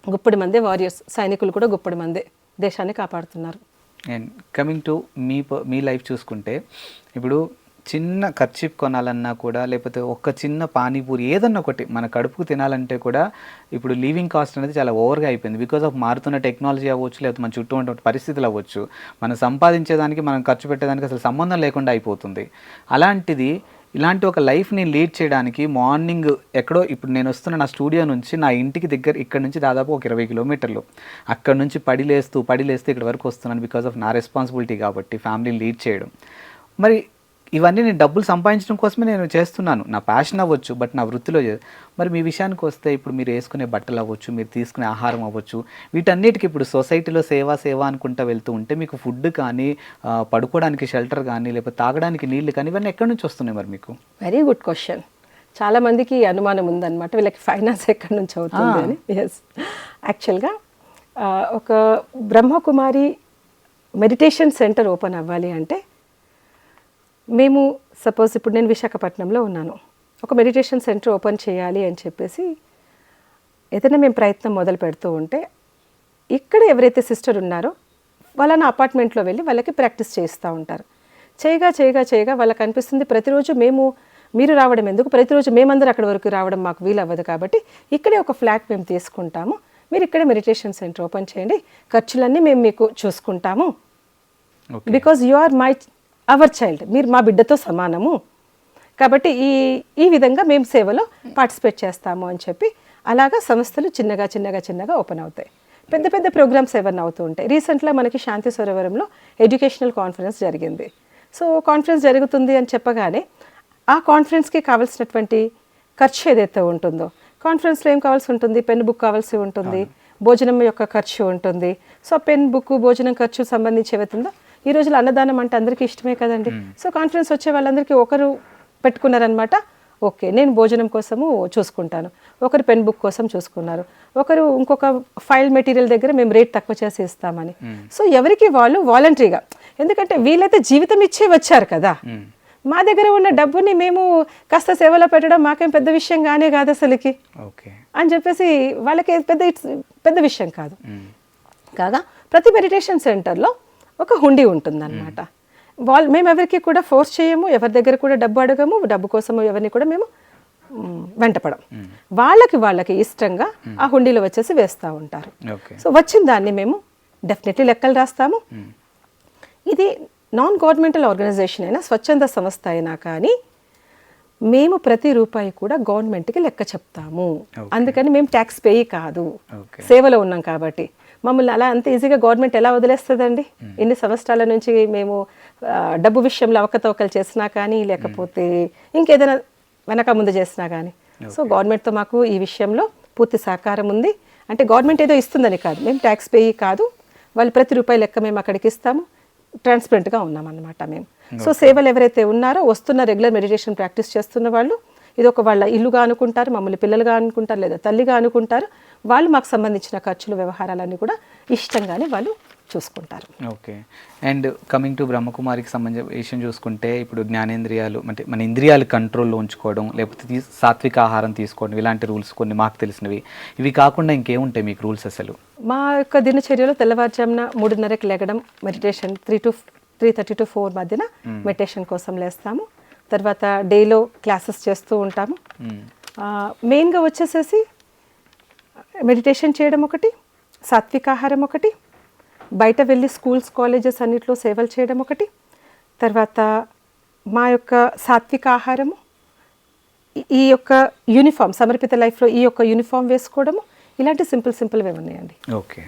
గుప్పడి మందే వారియర్స్, సైనికులు కూడా గుప్పడి మందే దేశాన్ని కాపాడుతున్నారు. అండ్ కమింగ్ టు మీ లైఫ్ చూసుకుంటే ఇప్పుడు చిన్న కర్చీప్ కొనాలన్నా కూడా లేకపోతే ఒక చిన్న పానీపూరి ఏదన్నా ఒకటి మన కడుపుకు తినాలంటే కూడా ఇప్పుడు లివింగ్ కాస్ట్ అనేది చాలా ఓవర్గా అయిపోయింది బికాస్ ఆఫ్ మారుతున్న టెక్నాలజీ అవ్వచ్చు, లేకపోతే మన చుట్టూ ఉన్న పరిస్థితులు అవ్వచ్చు, మనం సంపాదించేదానికి మనం ఖర్చు పెట్టేదానికి అసలు సంబంధం లేకుండా అయిపోతుంది. అలాంటిది ఇలాంటి ఒక లైఫ్ని లీడ్ చేయడానికి మార్నింగ్ ఎక్కడో ఇప్పుడు నేను వస్తున్న నా స్టూడియో నుంచి నా ఇంటికి దగ్గర ఇక్కడ నుంచి దాదాపు ఒక 20 కిలోమీటర్లు, అక్కడ నుంచి పడిలేస్తూ ఇక్కడ వరకు వస్తున్నాను బికాస్ ఆఫ్ నా రెస్పాన్సిబిలిటీ కాబట్టి ఫ్యామిలీని లీడ్ చేయడం. మరి ఇవన్నీ నేను డబ్బులు సంపాదించడం కోసమే నేను చేస్తున్నాను, నా ప్యాషన్ అవ్వచ్చు, బట్ నా వృత్తిలో మరి మీ విషయానికి వస్తే ఇప్పుడు మీరు వేసుకునే బట్టలు అవ్వచ్చు, మీరు తీసుకునే ఆహారం అవ్వచ్చు, వీటన్నిటికీ ఇప్పుడు సొసైటీలో సేవ అనుకుంటూ వెళ్తూ ఉంటే మీకు ఫుడ్ కానీ పడుకోవడానికి షెల్టర్ కానీ లేకపోతే తాగడానికి నీళ్లు కానీ ఇవన్నీ ఎక్కడి నుంచి వస్తున్నాయి మరి మీకు? Very good question. చాలా మందికి అనుమానం ఉందన్నమాట వీళ్ళకి ఫైనాన్స్ ఎక్కడి నుంచి అవుతుంది అని. ఎస్, యాక్చువల్గా ఒక బ్రహ్మకుమారి మెడిటేషన్ సెంటర్ ఓపెన్ అవ్వాలి అంటే మేము సపోజ్ ఇప్పుడు నేను విశాఖపట్నంలో ఉన్నాను, ఒక మెడిటేషన్ సెంటర్ ఓపెన్ చేయాలి అని చెప్పేసి ఏదైనా మేము ప్రయత్నం మొదలు పెడుతూ ఉంటే ఇక్కడ ఎవరైతే సిస్టర్ ఉన్నారో వాళ్ళని అపార్ట్మెంట్లో వెళ్ళి వాళ్ళకి ప్రాక్టీస్ చేస్తూ ఉంటారు. చేయగా వాళ్ళకి అనిపిస్తుంది ప్రతిరోజు మీరు రావడం ఎందుకు, ప్రతిరోజు మేమందరం అక్కడి వరకు రావడం మాకు వీలు అవ్వదు, కాబట్టి ఇక్కడే ఒక ఫ్లాట్ మేము తీసుకుంటాము, మీరు ఇక్కడే మెడిటేషన్ సెంటర్ ఓపెన్ చేయండి, ఖర్చులన్నీ మేము మీకు చూసుకుంటాము, because you are our child, మీరు మా బిడ్డతో సమానము, కాబట్టి ఈ విధంగా మేము సేవలో పార్టిసిపేట్ చేస్తాము అని చెప్పి అలాగా సంస్థలు చిన్నగా ఓపెన్ అవుతాయి. పెద్ద ప్రోగ్రామ్స్ ఏమన్నా అవుతూ ఉంటాయి. రీసెంట్గా మనకి శాంతి సరోవరంలో ఎడ్యుకేషనల్ కాన్ఫరెన్స్ జరిగింది. సో కాన్ఫరెన్స్ జరుగుతుంది అని చెప్పగానే ఆ కాన్ఫరెన్స్కి కావాల్సినటువంటి ఖర్చు ఏదైతే ఉంటుందో, కాన్ఫరెన్స్లో ఏం కావాల్సి ఉంటుంది, పెన్ బుక్ కావాల్సి ఉంటుంది, భోజనం యొక్క ఖర్చు ఉంటుంది. సో పెన్ బుక్ భోజనం ఖర్చు సంబంధించి ఏవైతుందో ఈ రోజుల్లో అన్నదానం అంటే అందరికీ ఇష్టమే కదండి. సో కాన్ఫరెన్స్ వచ్చే వాళ్ళందరికీ ఒకరు పెట్టుకున్నారనమాట, ఓకే నేను భోజనం కోసము చూసుకుంటాను, ఒకరు పెన్ బుక్ కోసం చూసుకున్నారు, ఒకరు ఇంకొక ఫైల్ మెటీరియల్ దగ్గర మేము రేట్ తక్కువ చేసి ఇస్తామని. సో ఎవరికి వాళ్ళు వాలంటరీగా, ఎందుకంటే వీళ్ళైతే జీవితం ఇచ్చే వచ్చారు కదా, మా దగ్గర ఉన్న డబ్బుని మేము కాస్త సేవలో పెట్టడం మాకేం పెద్ద విషయం కాదు అసలుకి అని చెప్పేసి వాళ్ళకి పెద్ద విషయం కాదు. కాగా ప్రతి మెడిటేషన్ సెంటర్లో ఒక హుండీ ఉంటుందన్నమాట. మేము ఎవరికి కూడా ఫోర్స్ చేయము, ఎవరి దగ్గర కూడా డబ్బు అడగము, డబ్బు కోసము ఎవరిని కూడా మేము వెంటపడం, వాళ్ళకి ఇష్టంగా ఆ హుండీలో వచ్చేసి వేస్తూ ఉంటారు. సో వచ్చిన దాన్ని మేము డెఫినెట్లీ లెక్కలు రాస్తాము. ఇది నాన్ గవర్నమెంటల్ ఆర్గనైజేషన్ అయినా స్వచ్ఛంద సంస్థ అయినా కానీ మేము ప్రతి రూపాయి కూడా గవర్నమెంట్కి లెక్క చెప్తాము. అందుకని మేము ట్యాక్స్ పేయి కాదు, సేవలో ఉన్నాం కాబట్టి మమ్మల్ని అలా అంత ఈజీగా గవర్నమెంట్ ఎలా వదిలేస్తుందండి? ఇన్ని సంవత్సరాల నుంచి మేము డబ్బు విషయంలో అవకతవకలు చేసినా కానీ, లేకపోతే ఇంకేదైనా వెనక ముందు చేసినా కానీ. సో గవర్నమెంట్తో మాకు ఈ విషయంలో పూర్తి సహకారం ఉంది. అంటే గవర్నమెంట్ ఏదో ఇస్తుందని కాదు, మేము ట్యాక్స్ పేయి కాదు, వాళ్ళు ప్రతి రూపాయి లెక్క మేము అక్కడికి ఇస్తాము, ట్రాన్స్పరెంట్గా ఉన్నామన్నమాట మేము. సో సేవలు ఎవరైతే ఉన్నారో వస్తున్న రెగ్యులర్ మెడిటేషన్ ప్రాక్టీస్ చేస్తున్న వాళ్ళు ఇది ఒక వాళ్ళ ఇల్లుగా అనుకుంటారు, మమ్మల్ని పిల్లలుగా అనుకుంటారు, లేదా తల్లిగా అనుకుంటారు. వాళ్ళు మాకు సంబంధించిన ఖర్చులు వ్యవహారాలన్నీ కూడా ఇష్టంగానే వాళ్ళు చూసుకుంటారు. ఓకే. అండ్ కమింగ్ టు బ్రహ్మకుమారికి సంబంధించిన విషయం చూసుకుంటే ఇప్పుడు జ్ఞానేంద్రియాలు అంటే మన ఇంద్రియాలు కంట్రోల్లో ఉంచుకోవడం, లేకపోతే సాత్విక ఆహారం తీసుకోవడం, ఇలాంటి రూల్స్ కొన్ని మాకు తెలిసినవి. ఇవి కాకుండా ఇంకేముంటాయి మీకు రూల్స్ అసలు? మా యొక్క దినచర్యలో తెల్లవారుజామున 3:30కి లేగడం, మెడిటేషన్ 3:30 to 4 మధ్యన మెడిటేషన్ కోసం లేస్తాము. తర్వాత డేలో క్లాసెస్ చేస్తూ ఉంటాము. మెయిన్గా వచ్చేసేసి మెడిటేషన్ చేయడం ఒకటి, సాత్విక ఆహారం ఒకటి, బయట వెళ్ళి స్కూల్స్ కాలేజెస్ అన్నిట్లో సేవలు చేయడం ఒకటి, తర్వాత మా యొక్క సాత్విక ఆహారము, ఈ యొక్క యూనిఫామ్ సమర్పిత లైఫ్లో ఈ యొక్క యూనిఫామ్ వేసుకోవడము, ఇలాంటి సింపుల్వే ఉన్నాయండి. ఓకే.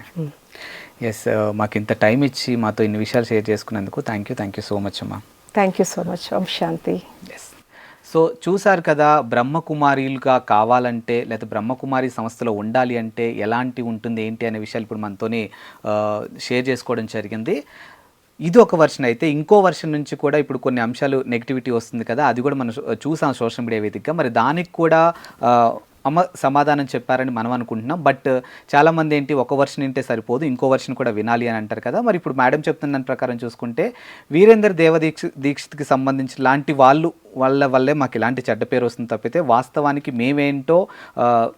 ఎస్, మాకు ఇంత టైం ఇచ్చి మాతో ఇన్ని విషయాలు షేర్ చేసుకున్నందుకు థ్యాంక్ యూ సో మచ్ అమ్మా. Thank you so much. Om Shanti. Yes. So చూసారు కదా, బ్రహ్మకుమారిలుగా కావాలంటే లేదా బ్రహ్మకుమారి సంస్థలో ఉండాలి అంటే ఎలాంటి ఉంటుంది ఏంటి అనే విషయాలు ఇప్పుడు మనతోని షేర్ చేసుకోవడం జరిగింది. ఇది ఒక వర్షన్ అయితే, ఇంకో వర్షన్ నుంచి కూడా ఇప్పుడు కొన్ని అంశాలు నెగిటివిటీ వస్తుంది కదా, అది కూడా మనం చూసాం సోషల్ మీడియా వేదికగా. మరి దానికి కూడా అమ్మ సమాధానం చెప్పారని మనం అనుకుంటున్నాం. బట్ చాలామంది ఏంటి, ఒక వర్షన్ వింటే సరిపోదు, ఇంకో వర్షన్ కూడా వినాలి అని అంటారు కదా. మరి ఇప్పుడు మేడం చెప్తున్న దాని ప్రకారం చూసుకుంటే వీరేందర్ దీక్షిత్కి సంబంధించి లాంటి వాళ్ళ వల్లే మాకు ఇలాంటి చెడ్డ పేరు వస్తుంది తప్పితే వాస్తవానికి మేమేంటో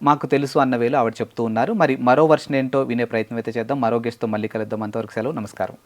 మాకు తెలుసు అన్న వేలు ఆవిడ చెప్తూ ఉన్నారు. మరి మరో వర్షన్ ఏంటో వినే ప్రయత్నం అయితే చేద్దాం. మరో గెస్ట్తో మళ్ళీ కలుద్దాం. అంతవరకు సెలవు, నమస్కారం.